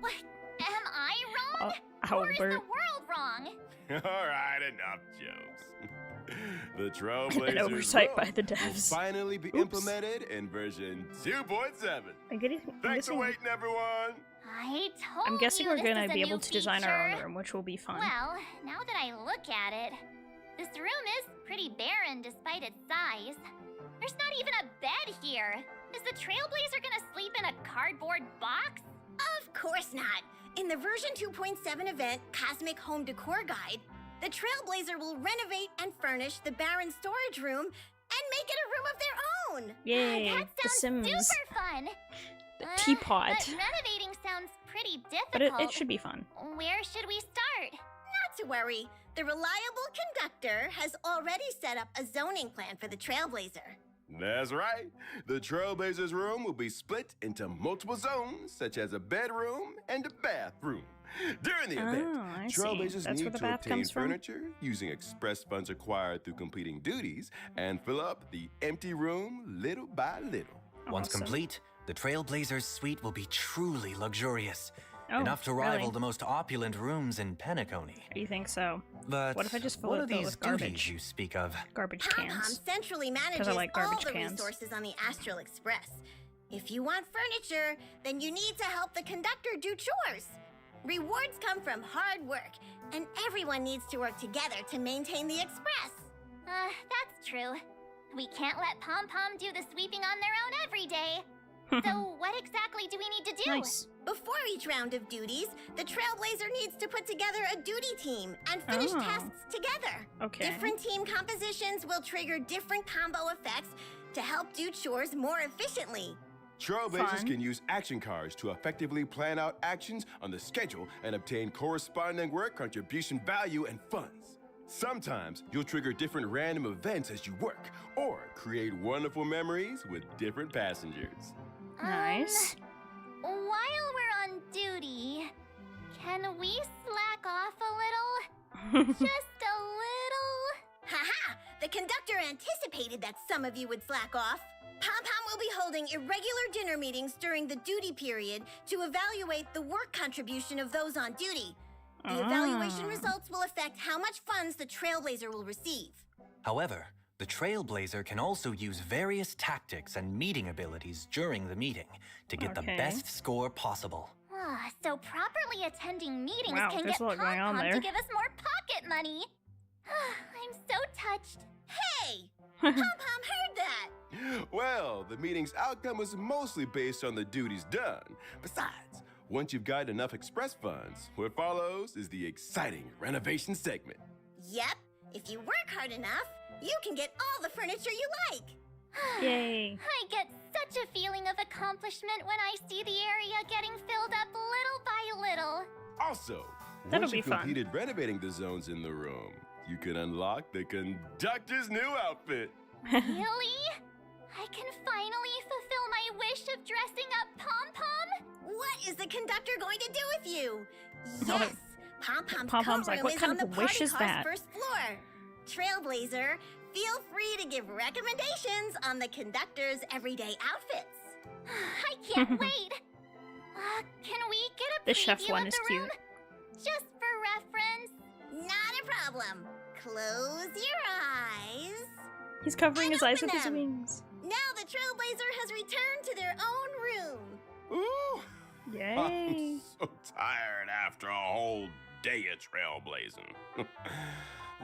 What? Am I wrong? Or is the Albert. world wrong? All right, enough jokes. The Trailblazers An oversight by room the will devs. finally be Oops. implemented in version 2.7. I'm Thanks for guessing, waiting, everyone. I told I'm guessing you we're this gonna is a be able new to design our own feature. room, which will be fun. Well, now that I look at it, this room is pretty barren despite its size. There's not even a bed here. Is the Trailblazer gonna sleep in a cardboard box? Of course not. In the version 2.7 event, Cosmic Home Decor Guide, the Trailblazer will renovate and furnish the barren storage room and make it a room of their own. Yay, That The sounds Sims. super fun. The teapot. But renovating sounds pretty But difficult. it should be fun. Where should we start? Not to worry. The reliable conductor has already set up a zoning plan for the Trailblazer. That's right. The Trailblazers' room will be split into multiple zones, such as a bedroom and a bathroom. During the event, Oh, I see. Trailblazers That's where need the to bath obtain comes from? furniture using express funds acquired through completing duties and fill up the empty room little by little. Once Awesome. complete, the Trailblazers' suite will be truly luxurious. Oh, Enough to rival really? the most opulent rooms in Penacony. You think so? But What if I just fill what it are though these with garbage? duties you speak of? Garbage Pom-Pom cans. centrally manages like all garbage the cans. resources on the Astral Express. If you want furniture, then you need to help the conductor do chores. Rewards come from hard work, and everyone needs to work together to maintain the Express. That's true. We can't let Pom Pom do the sweeping on their own every day. So what exactly do we need to do? Nice. Before each round of duties, the Trailblazer needs to put together a duty team and finish Oh. tasks together. Okay. Different team compositions will trigger different combo effects to help do chores more efficiently. Trailblazers Fun. can use action cards to effectively plan out actions on the schedule and obtain corresponding work contribution value and funds. Sometimes you'll trigger different random events as you work, or create wonderful memories with different passengers. Nice. While we're on duty, can we slack off a little? Just a little? Haha! The conductor anticipated that some of you would slack off. Pom-Pom will be holding irregular dinner meetings during the duty period to evaluate the work contribution of those on duty. The evaluation results will affect how much funds the Trailblazer will receive. However, the Trailblazer can also use various tactics and meeting abilities during the meeting to get the best score possible. So properly attending meetings Wow, can there's get a lot going on Pom-Pom there. to give us more pocket money. I'm so touched. Hey! Pom-Pom heard that! Well, the meeting's outcome was mostly based on the duties done. Besides, once you've got enough express funds, what follows is the exciting renovation segment. Yep, if you work hard enough, you can get all the furniture you like. Yay. I get such a feeling of accomplishment when I see the area getting filled up little by little. Also, That'll once be you've fun. completed renovating the zones in the room, you can unlock the conductor's new outfit. Really? I can finally fulfill my wish of dressing up Pom-Pom? What is the conductor going to do with you? No, Yes, Pom-Pom's Pom-Pom's coat like, room what is kind on of the wish party is car's that? first floor. Trailblazer, feel free to give recommendations on the conductor's everyday outfits. I can't wait. Can we get a The chef preview one of is the cute. room? Just for reference. Not a problem. Close your eyes. He's covering And his eyes open with his them. wings. Now the Trailblazer has returned to their own room. Ooh, Yay. I'm so tired after a whole day of trailblazing.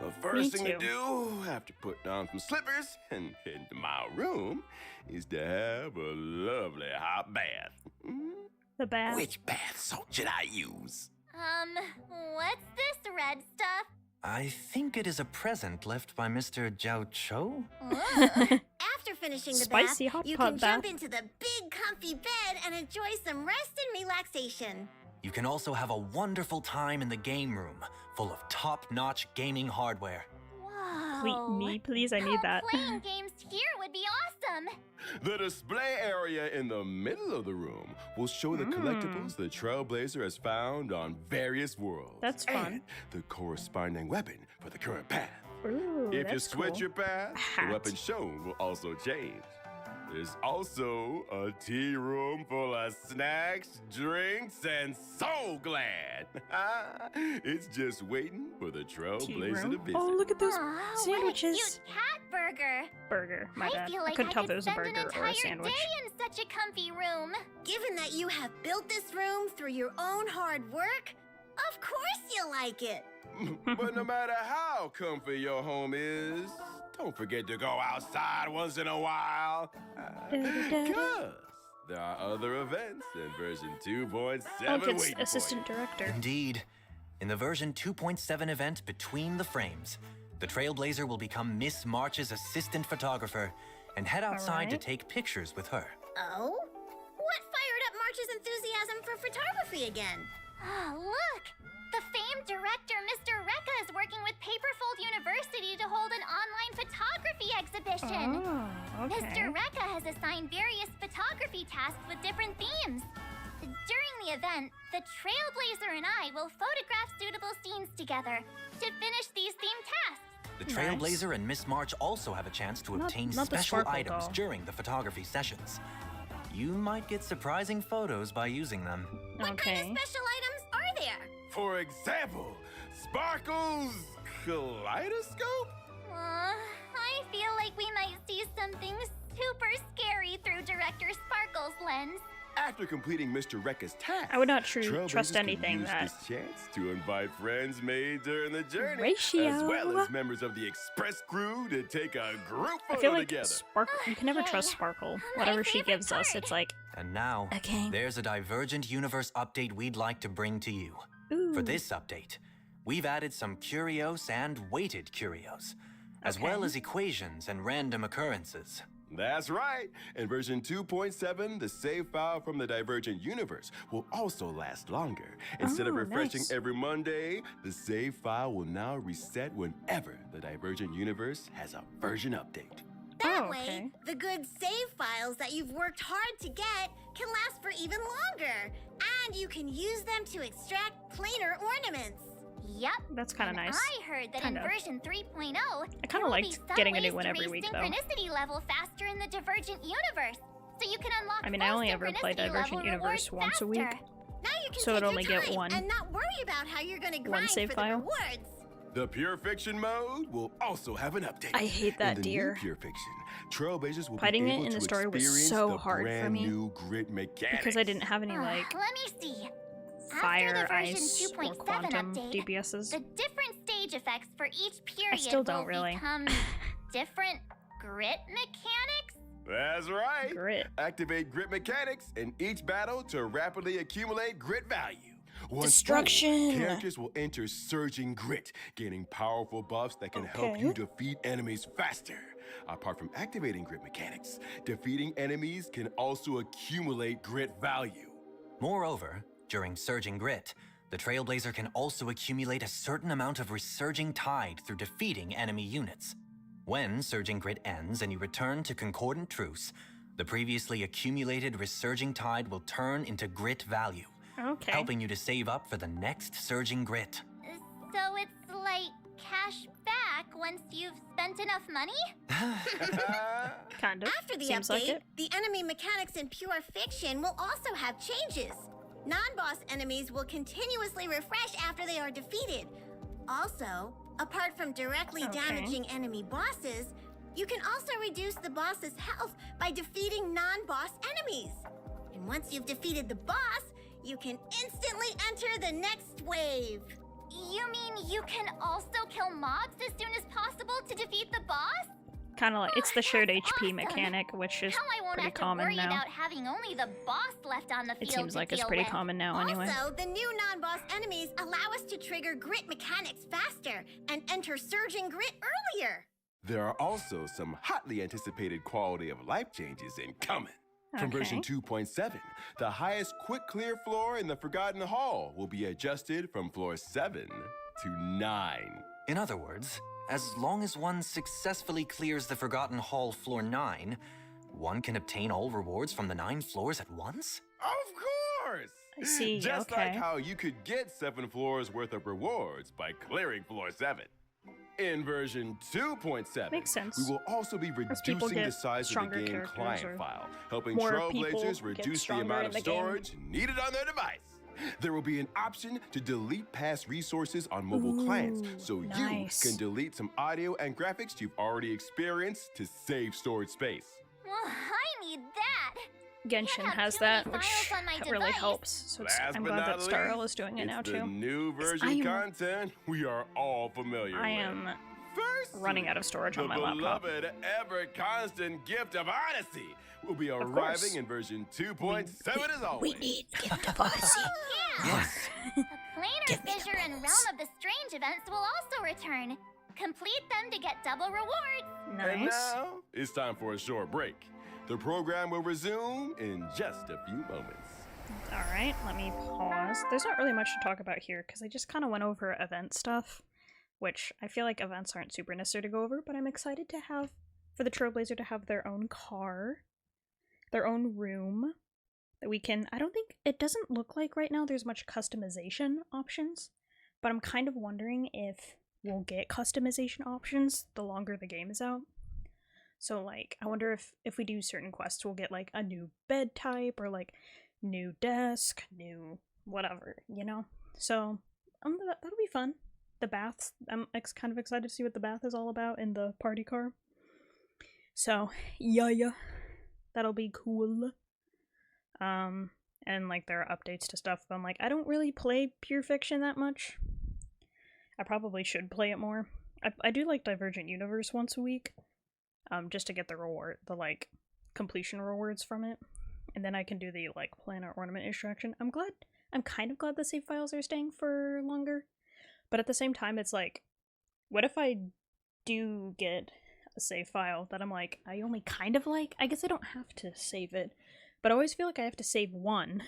The first thing to too. do after putting on some slippers and heading to my room is to have a lovely hot bath. The bath. Which bath salt should I use? What's this red stuff? I think it is a present left by Mr. Jiao Cho? After finishing the Spicy bath, hot you pot can jump bath. into the big comfy bed and enjoy some rest and relaxation. You can also have a wonderful time in the game room, full of top-notch gaming hardware. Whoa. Me, please, I need that. Playing games here would be awesome. The display area in the middle of the room will show the collectibles the Trailblazer has found on various worlds. That's fun. And the corresponding weapon for the current path. Ooh, If you that's switch cool. your path, Hat. the weapon shown will also change. There's also a tea room full of snacks, drinks, and so glad. It's just waiting for the Tea Trailblazer to room. visit. Oh, look at those Aw, sandwiches. What a cute cat burger. Burger. My I bad. feel I like couldn't tell if could it was a spend an burger or a entire sandwich. day in such a comfy room. Given that you have built this room through your own hard work, of course you'll like it. But no matter how comfy your home is, don't forget to go outside once in a while. Because there are other events in version 2.7 Oh, it's waiting assistant director. Indeed. In the version 2.7 event Between the Frames, the Trailblazer will become Miss March's assistant photographer and head outside to Alright. take pictures with her. Oh? What fired up March's enthusiasm for photography again? Oh, look! The famed director, Mr. Rekka, is working with Paperfold University to hold an online photography exhibition. Oh, okay. Mr. Rekka has assigned various photography tasks with different themes. During the event, the Trailblazer and I will photograph suitable scenes together to finish these themed tasks. The Nice. Trailblazer and Miss March also have a chance to obtain not the special Sparkle items doll. during the photography sessions. You might get surprising photos by using them. What kind of special items are there? For example, Sparkle's kaleidoscope? I feel like we might see something super scary through Director Sparkle's lens. After completing Mr. Rekka's task, I would not Trailblazers trust can anything use that- this chance to invite friends made during the journey, Ratio. as well as members of the express crew to take a group I photo feel like together. Sparkle. You can never trust Okay. Sparkle. My Whatever she favorite gives us, part. it's like, And now, Okay. there's a Divergent Universe update we'd like to bring to you. ooh. For this update, we've added some curios and weighted curios, as well Okay. as equations and random occurrences. That's right. In version 2.7, the save file from the Divergent universe will also last longer. Instead of refreshing nice. every Monday, the save file will now reset whenever the Divergent universe has a version update. That Oh, way, okay. the good save files that you've worked hard to get can last for even longer. And you can use them to extract cleaner ornaments. Yep. That's kind of And nice. I heard that Kinda. in version 3.0, I kinda liked getting a new one every week, though. synchronicity level faster in the Divergent universe, so you can unlock. I mean, I full only ever play synchronicity Divergent level Universe rewards once a week. faster. Now you can So take it'd only your get time one- and not worry about how you're gonna grind save for file. the rewards. The Pure Fiction mode will also have an update. I hate that in the deer. New Pure Fiction, Trailblazers will Fighting be it able in to the story was experience so the hard for brand me new grid mechanics. because I didn't have any like Let me see. fire, After the version ice, or 2.7 quantum update, DPSs. the different stage effects for each period still don't will really. become different grit mechanics. That's right. Grit. Activate grit mechanics in each battle to rapidly accumulate grit value. Once Destruction. full, characters will enter Surging Grit, gaining powerful buffs that can help Okay. you defeat enemies faster. Apart from activating grit mechanics, defeating enemies can also accumulate grit value. Moreover, during Surging Grit, the Trailblazer can also accumulate a certain amount of Resurging Tide through defeating enemy units. When Surging Grit ends and you return to Concordant Truce, the previously accumulated Resurging Tide will turn into grit value, Okay. helping you to save up for the next Surging Grit. So it's like cash back once you've spent enough money? Kind of. After the Seems update, like it. the enemy mechanics in Pure Fiction will also have changes. Non-boss enemies will continuously refresh after they are defeated. Also, apart from directly Okay. damaging enemy bosses, you can also reduce the boss's health by defeating non-boss enemies. And once you've defeated the boss, you can instantly enter the next wave. You mean you can also kill mobs as soon as possible to defeat the boss? Kind of like it's the shared That's HP awesome. mechanic, which is How I won't pretty have to common worry now. about having only the boss left on the field It seems to like it's deal pretty with. common now, anyway. Also, the new non-boss enemies allow us to trigger grit mechanics faster and enter Surging Grit earlier. There are also some hotly anticipated quality of life changes incoming. From version Okay. 2.7, the highest quick clear floor in the Forgotten Hall will be adjusted from floor 7 to 9. In other words, as long as one successfully clears the Forgotten Hall floor 9, one can obtain all rewards from the 9 floors at once? Of course! I see, Just okay. like how you could get 7 floors worth of rewards by clearing floor 7. In version 2.7, Makes sense. we will also be As people reducing the get size of the stronger game characters client or file, helping more Trailblazers people get reduce the stronger amount in of the game. storage needed on their device. There will be an option to delete past resources on mobile clients, so nice. you can delete some audio and graphics you've already experienced to save storage space. Well, I need that. Genshin have has too many that, which files on my really device. helps. So it's, Last I'm but glad not that Starl least, is doing it now it's the too. new version I am- content we are all familiar I with. am First, running out of storage on my the laptop. beloved, ever-constant gift of Odyssey will be course. arriving in version 2.7 as always. Gift of Odyssey. Yes. The Planar Fissure and Realm of the Strange events will also return. Complete them to get double rewards. And Nice. now, it's time for a short break. The program will resume in just a few moments. Alright, let me pause. There's not really much to talk about here because I just kind of went over event stuff, which I feel like events aren't super necessary to go over, but I'm excited to have, for the Trailblazer to have their own car, their own room, that we can, I don't think, it doesn't look like right now there's much customization options, but I'm kind of wondering if we'll get customization options the longer the game is out. So like, I wonder if we do certain quests, we'll get like a new bed type or like new desk, new whatever, you know? So that'll be fun. The baths, I'm kind of excited to see what the bath is all about in the party car. So, yeah, that'll be cool. And like there are updates to stuff, but I'm like, I don't really play Pure Fiction that much. I probably should play it more. I do like Divergent Universe once a week, just to get the reward, the like completion rewards from it, and then I can do the like planar ornament extraction. I'm kind of glad the save files are staying for longer, but at the same time, it's like, what if I do get a save file that I'm like, I only kind of like. I guess I don't have to save it, but I always feel like I have to save one.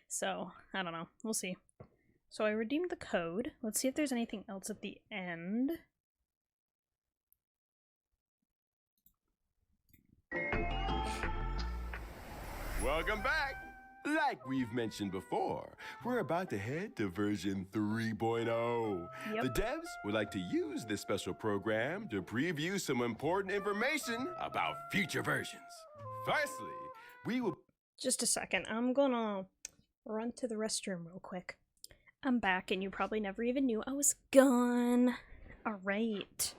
So, I don't know. We'll see. So I redeemed the code. Let's see if there's anything else at the end. Welcome back! Like we've mentioned before, we're about to head to version 3.0. Yep. The devs would like to use this special program to preview some important information about future versions. Firstly, we will... Just a second. I'm gonna run to the restroom real quick. I'm back, and you probably never even knew I was gone. Alright.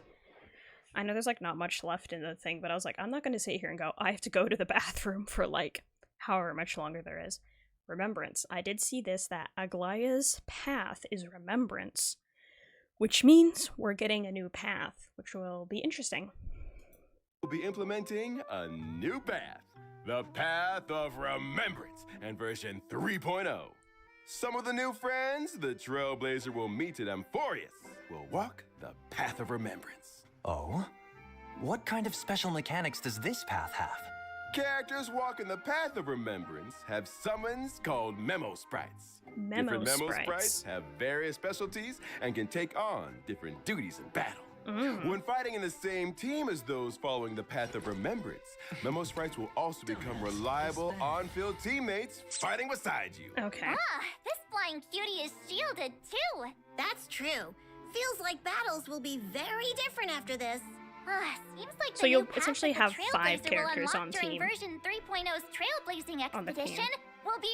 I know there's, like, not much left in the thing, but I was like, I'm not gonna sit here and go, I have to go to the bathroom for, like, however much longer there is. Remembrance. I did see this, that Aglaya's path is remembrance, which means we're getting a new path, which will be interesting. We'll be implementing a new path, the Path of Remembrance, and version 3.0. Some of the new friends the Trailblazer will meet at Amphoreus will walk the Path of Remembrance. Oh? What kind of special mechanics does this path have? Characters walking the Path of Remembrance have summons called Memo Sprites. Memo Different Memo Sprites. Sprites have various specialties and can take on different duties in battle. When fighting in the same team as those following the Path of Remembrance, Memo Sprites will also become reliable on-field teammates fighting beside you. Okay. Ah, this flying cutie is shielded too. That's true. Feels like battles will be very different after this. Ah, seems like So the you'll new path essentially that have the 5 Trailblazer will characters unlock on during team. version 3.0's Trailblazing On the team. expedition will be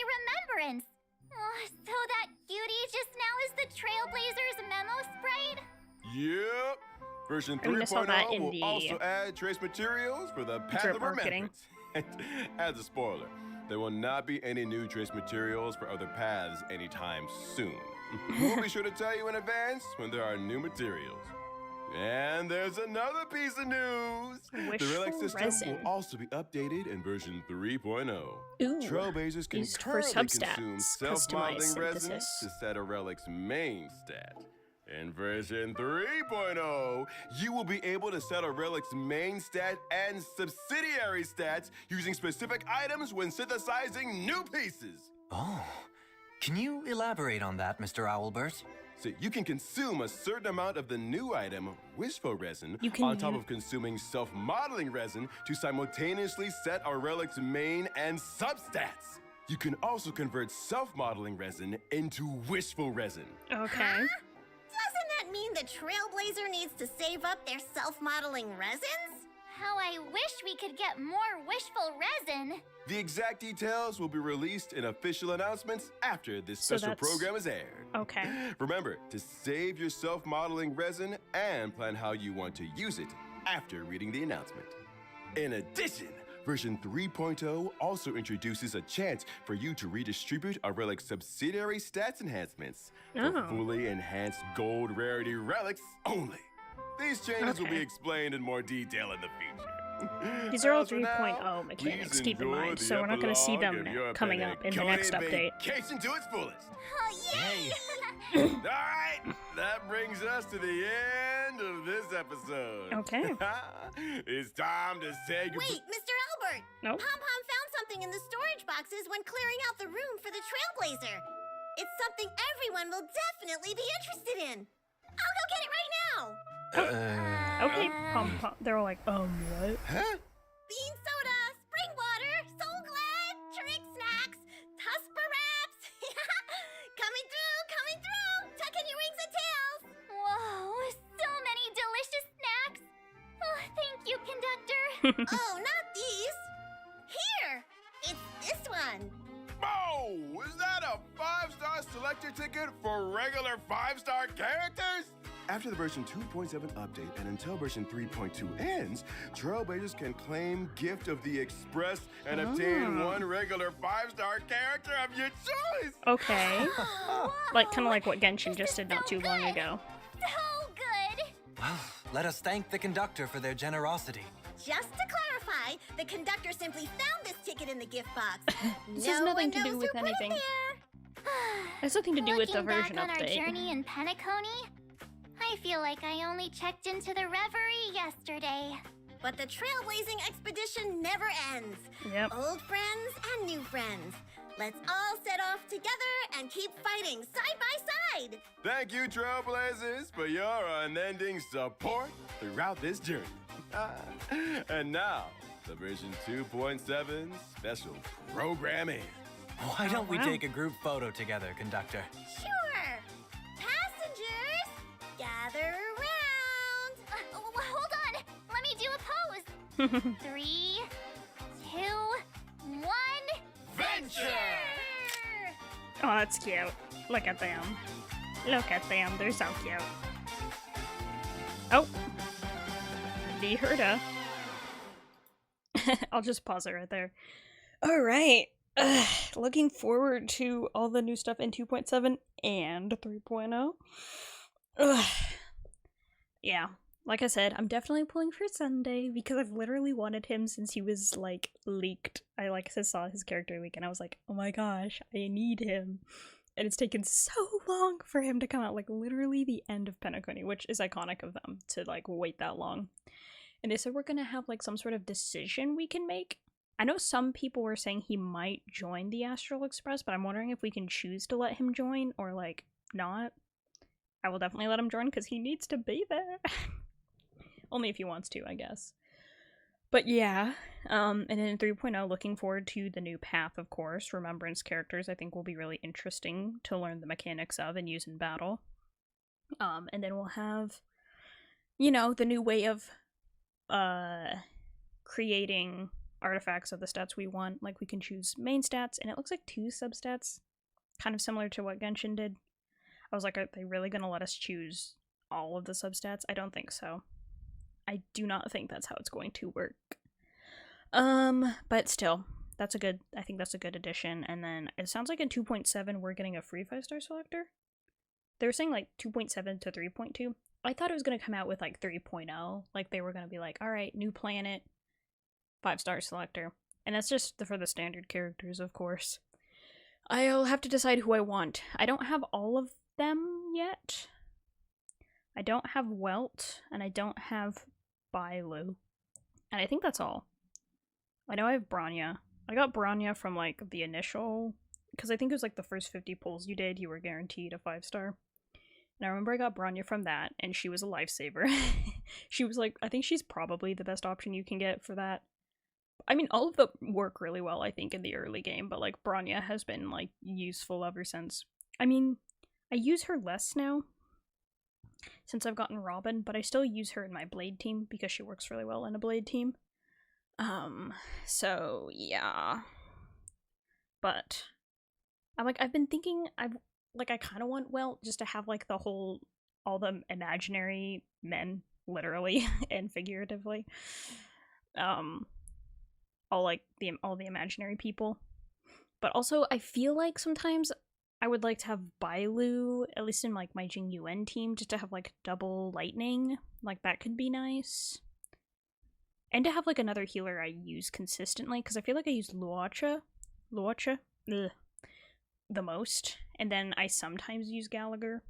Remembrance. So that cutie just now is the Trailblazer's Memo Sprite? Yep. Version I mean, I saw that 3.0 in will the also add trace materials for the Path drip of marketing. Remembrance. As a spoiler, there will not be any new trace materials for other paths anytime soon. We'll be sure to tell you in advance when there are new materials. And there's another piece of news. The relic Wishful system resin. will also be updated in version 3.0. Ooh, Trailblazers can used for currently substats, consume customized self-modeling resin synthesis. to set a relic's main stat. In version 3.0, you will be able to set a relic's main stat and subsidiary stats using specific items when synthesizing new pieces. Oh. Can you elaborate on that, Mr. Owlbert? So you can consume a certain amount of the new item, Wishful Resin, You can on top u- of consuming self-modeling resin to simultaneously set a relic's main and substats. You can also convert self-modeling resin into Wishful Resin. Okay. Doesn't that mean the Trailblazer needs to save up their self-modeling resins? How I wish we could get more Wishful Resin. The exact details will be released in official announcements after this So special that's- program is aired. Okay. Remember to save your self-modeling resin and plan how you want to use it after reading the announcement. In addition, version 3.0 also introduces a chance for you to redistribute a relic's subsidiary stats enhancements for Oh. fully enhanced gold rarity relics only. These changes will be Okay. explained in more detail in the future. These are all As for now, 3.0 mechanics, please keep in enjoy mind, the so we're not going to see epilogue them of your coming up in the Penacony next update. Vacation to its fullest. Oh, yay! All right, that brings us to the end of this episode. Okay. It's time to say goodbye. Wait, Mr. Albert! Nope. Pom-Pom found something in the storage boxes when clearing out the room for the Trailblazer. It's something everyone will definitely be interested in. I'll go get it right now! Okay, pom-pom. They're all like, what? Huh? Bean soda, spring water, Soul Glad, trick snacks, Tusper wraps. Coming through! Tuck in your wings and tails! Whoa, so many delicious snacks. Oh, thank you, conductor. Oh, not these. Here! It's this one. Oh, is that a 5-star selector ticket for regular 5-star characters? After the version 2.7 update and until version 3.2 ends, Trailblazers can claim Gift of the Express and obtain one regular 5-star character of your choice. Okay. Whoa, Like, kind of like what Genshin this just is did not so too long good. ago. So good. Well, let us thank the conductor for their generosity. Just to clarify, the conductor simply found this ticket in the gift box. This no has nothing one to do knows with who put it anything. there. It has nothing to do with the Looking version back on update. our journey in Penacony, I feel like I only checked into the Reverie yesterday. But the trailblazing expedition never ends. Yep. Old friends and new friends. Let's all set off together and keep fighting side by side. Thank you, Trailblazers, for your unending support throughout this journey. And now, the version 2.7 special programming. Why don't we wow. take a group photo together, conductor? Sure. Passengers, gather around. Hold on. Let me do a pose. 3, 2, 1. Venture! Oh, that's cute. Look at them. Look at them. They're so cute. Oh. The Herda. I'll just pause it right there. Alright. Looking forward to all the new stuff in 2.7 and 3.0. Yeah. Like I said, I'm definitely pulling for Sunday because I've literally wanted him since he was, like, leaked. I, like I said, saw his character leak and I was like, oh my gosh, I need him. And it's taken so long for him to come out, like, literally the end of Penacony, which is iconic of them to, like, wait that long. And they said we're gonna have, like, some sort of decision we can make. I know some people were saying he might join the Astral Express, but I'm wondering if we can choose to let him join or, like, not. I will definitely let him join because he needs to be there. Only if he wants to, I guess. But yeah, and then in 3.0, looking forward to the new path, of course. Remembrance characters I think will be really interesting to learn the mechanics of and use in battle. And then we'll have, you know, the new way of creating artifacts of the stats we want. Like, we can choose main stats, and it looks like 2 substats, kind of similar to what Genshin did. I was like, are they really going to let us choose all of the substats? I don't think so. I do not think that's how it's going to work. But still, I think that's a good addition. And then it sounds like in 2.7 we're getting a free 5-star selector. They were saying like 2.7 to 3.2. I thought it was going to come out with like 3.0. Like they were going to be like, all right, new planet, 5-star selector. And that's just for the standard characters, of course. I'll have to decide who I want. I don't have all of them yet. I don't have Welt, and I don't have Bailu. And I think that's all. I know I have Bronya. I got Bronya from, like, the initial... Because I think it was, like, the first 50 pulls you did, you were guaranteed a 5-star. And I remember I got Bronya from that, and she was a lifesaver. She was, like, I think she's probably the best option you can get for that. I mean, all of them work really well, I think, in the early game, but, like, Bronya has been, like, useful ever since. I mean, I use her less now, since I've gotten Robin, but I still use her in my Blade team because she works really well in a Blade team. So yeah. But I've been thinking I kind of want Welt just to have like all the imaginary men, literally and figuratively. All the imaginary people. But also I feel like sometimes I would like to have Bailu, at least in like my Tingyun team, just to have like double lightning. Like that could be nice. And to have like another healer I use consistently, because I feel like I use Luocha the most. And then I sometimes use Gallagher.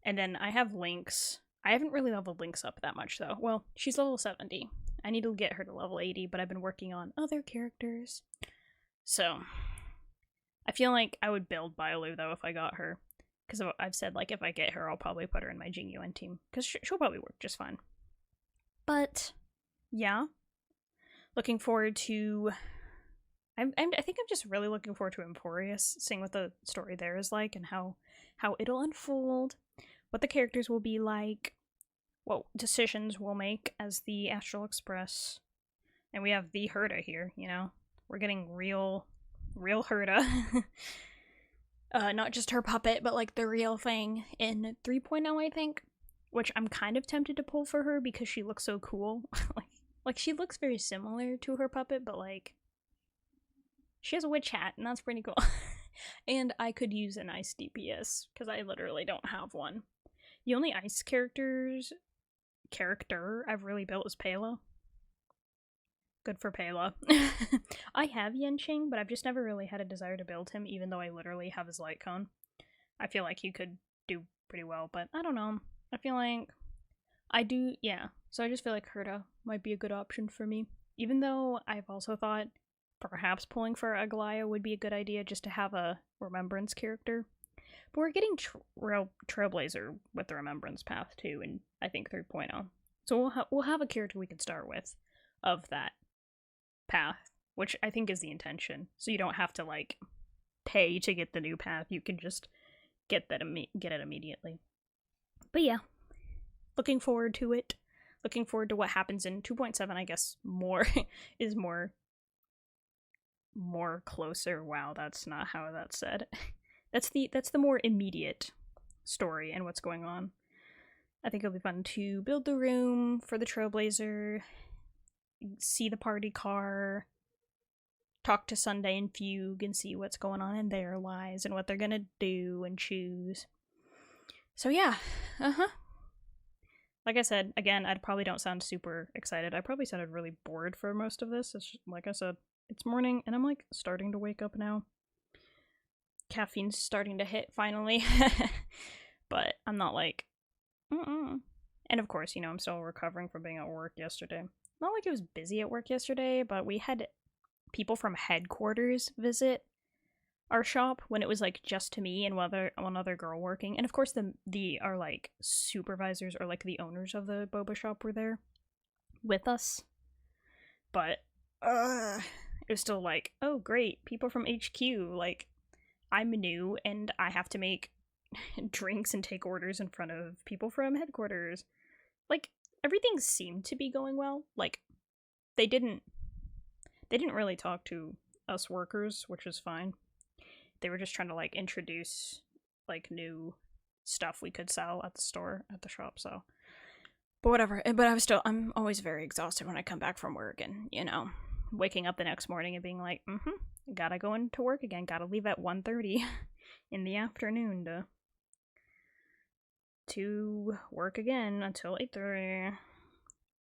And then I have Lynx. I haven't really leveled Lynx up that much though. Well, she's level 70. I need to get her to level 80, but I've been working on other characters. So... I feel like I would build Bailu, though, if I got her. Because I've said, like, if I get her, I'll probably put her in my Tingyun team. Because she'll probably work just fine. But, yeah. Looking forward to... I think I'm just really looking forward to Amphoreus, seeing what the story there is like, and how it'll unfold. What the characters will be like. What decisions we'll make as the Astral Express. And we have the Herda here, you know? We're getting real Herda. Not just her puppet, but like the real thing in 3.0, I think. Which I'm kind of tempted to pull for her because she looks so cool. like she looks very similar to her puppet, but like she has a witch hat, and that's pretty cool. And I could use an ice DPS, because I literally don't have one. The only ice character I've really built is Pela. Good for Pela. I have Yenching, but I've just never really had a desire to build him, even though I literally have his light cone. I feel like he could do pretty well, but I don't know. I feel like yeah. So I just feel like Herta might be a good option for me. Even though I've also thought perhaps pulling for Aglaya would be a good idea just to have a Remembrance character. But we're getting Trailblazer with the Remembrance path too, and I think 3.0. So we'll have a character we can start with of that path, which I think is the intention. So you don't have to like pay to get the new path. You can just get it immediately. But yeah, looking forward to it. Looking forward to what happens in 2.7. I guess more is more closer. Wow, that's not how that's said. That's the more immediate story and what's going on. I think it'll be fun to build the room for the Trailblazer, see the party car, talk to Sunday and Fugue, and see what's going on in their lives and what they're gonna do and choose. So yeah, Like I said, again, I probably don't sound super excited. I probably sounded really bored for most of this. It's just, like I said, it's morning and I'm like starting to wake up now. Caffeine's starting to hit finally. But I'm not like, And of course, you know, I'm still recovering from being at work yesterday. Not like it was busy at work yesterday, but we had people from headquarters visit our shop when it was like just to me and one other girl working. And of course our like supervisors or like the owners of the boba shop were there with us. But it was still like, oh great, people from HQ, like I'm new and I have to make drinks and take orders in front of people from headquarters. Like everything seemed to be going well. Like they didn't really talk to us workers, which is fine. They were just trying to like introduce like new stuff we could sell at the shop, so. But whatever. But I'm always very exhausted when I come back from work and, you know, waking up the next morning and being like, gotta go into work again, gotta leave at 1:30 in the afternoon to work again until 8:30.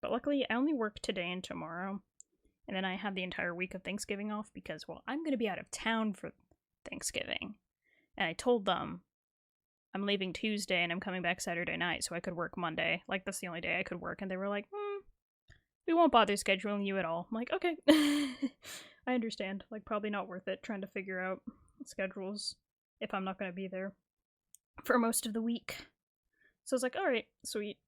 But luckily I only work today and tomorrow. And then I have the entire week of Thanksgiving off because, well, I'm gonna be out of town for Thanksgiving. And I told them I'm leaving Tuesday and I'm coming back Saturday night so I could work Monday. Like, that's the only day I could work. And they were like, we won't bother scheduling you at all. I'm like, okay. I understand. Like, probably not worth it trying to figure out schedules if I'm not going to be there for most of the week. So I was like, alright, sweet.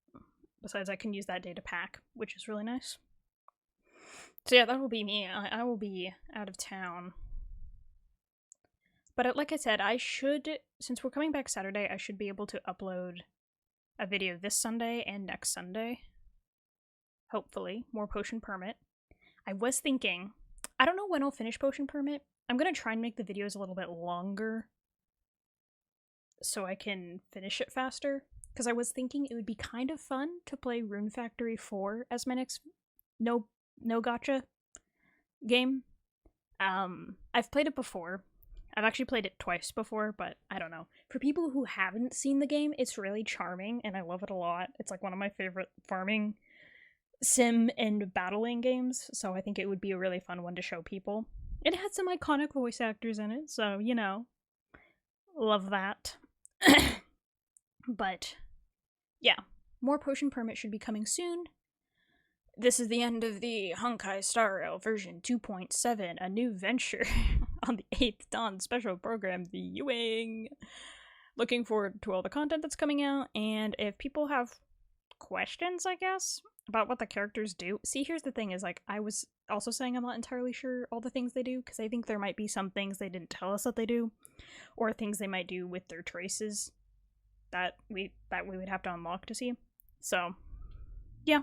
Besides, I can use that day to pack, which is really nice. So yeah, that will be me. I will be out of town. But like I said, since we're coming back Saturday, I should be able to upload a video this Sunday and next Sunday. Hopefully. More Potion Permit. I was thinking, I don't know when I'll finish Potion Permit. I'm going to try and make the videos a little bit longer so I can finish it faster. Because I was thinking it would be kind of fun to play Rune Factory 4 as my next no gacha game. I've played it before. I've actually played it twice before, but I don't know. For people who haven't seen the game, it's really charming, and I love it a lot. It's like one of my favorite farming sim and battling games, so I think it would be a really fun one to show people. It had some iconic voice actors in it, so, you know, love that. But, yeah, more Potion Permit should be coming soon. This is the end of the Honkai Star Rail version 2.7, a new venture on the 8th Dawn special program, the Ewing. Looking forward to all the content that's coming out, and if people have questions, I guess, about what the characters do. See, here's the thing is, like, I was also saying I'm not entirely sure all the things they do, because I think there might be some things they didn't tell us that they do, or things they might do with their traces that we would have to unlock to see. So, yeah.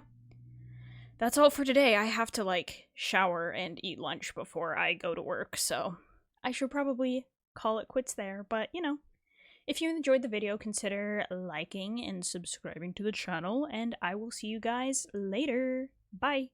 That's all for today. I have to, like, shower and eat lunch before I go to work, so I should probably call it quits there. But, you know, if you enjoyed the video, consider liking and subscribing to the channel, and I will see you guys later. Bye!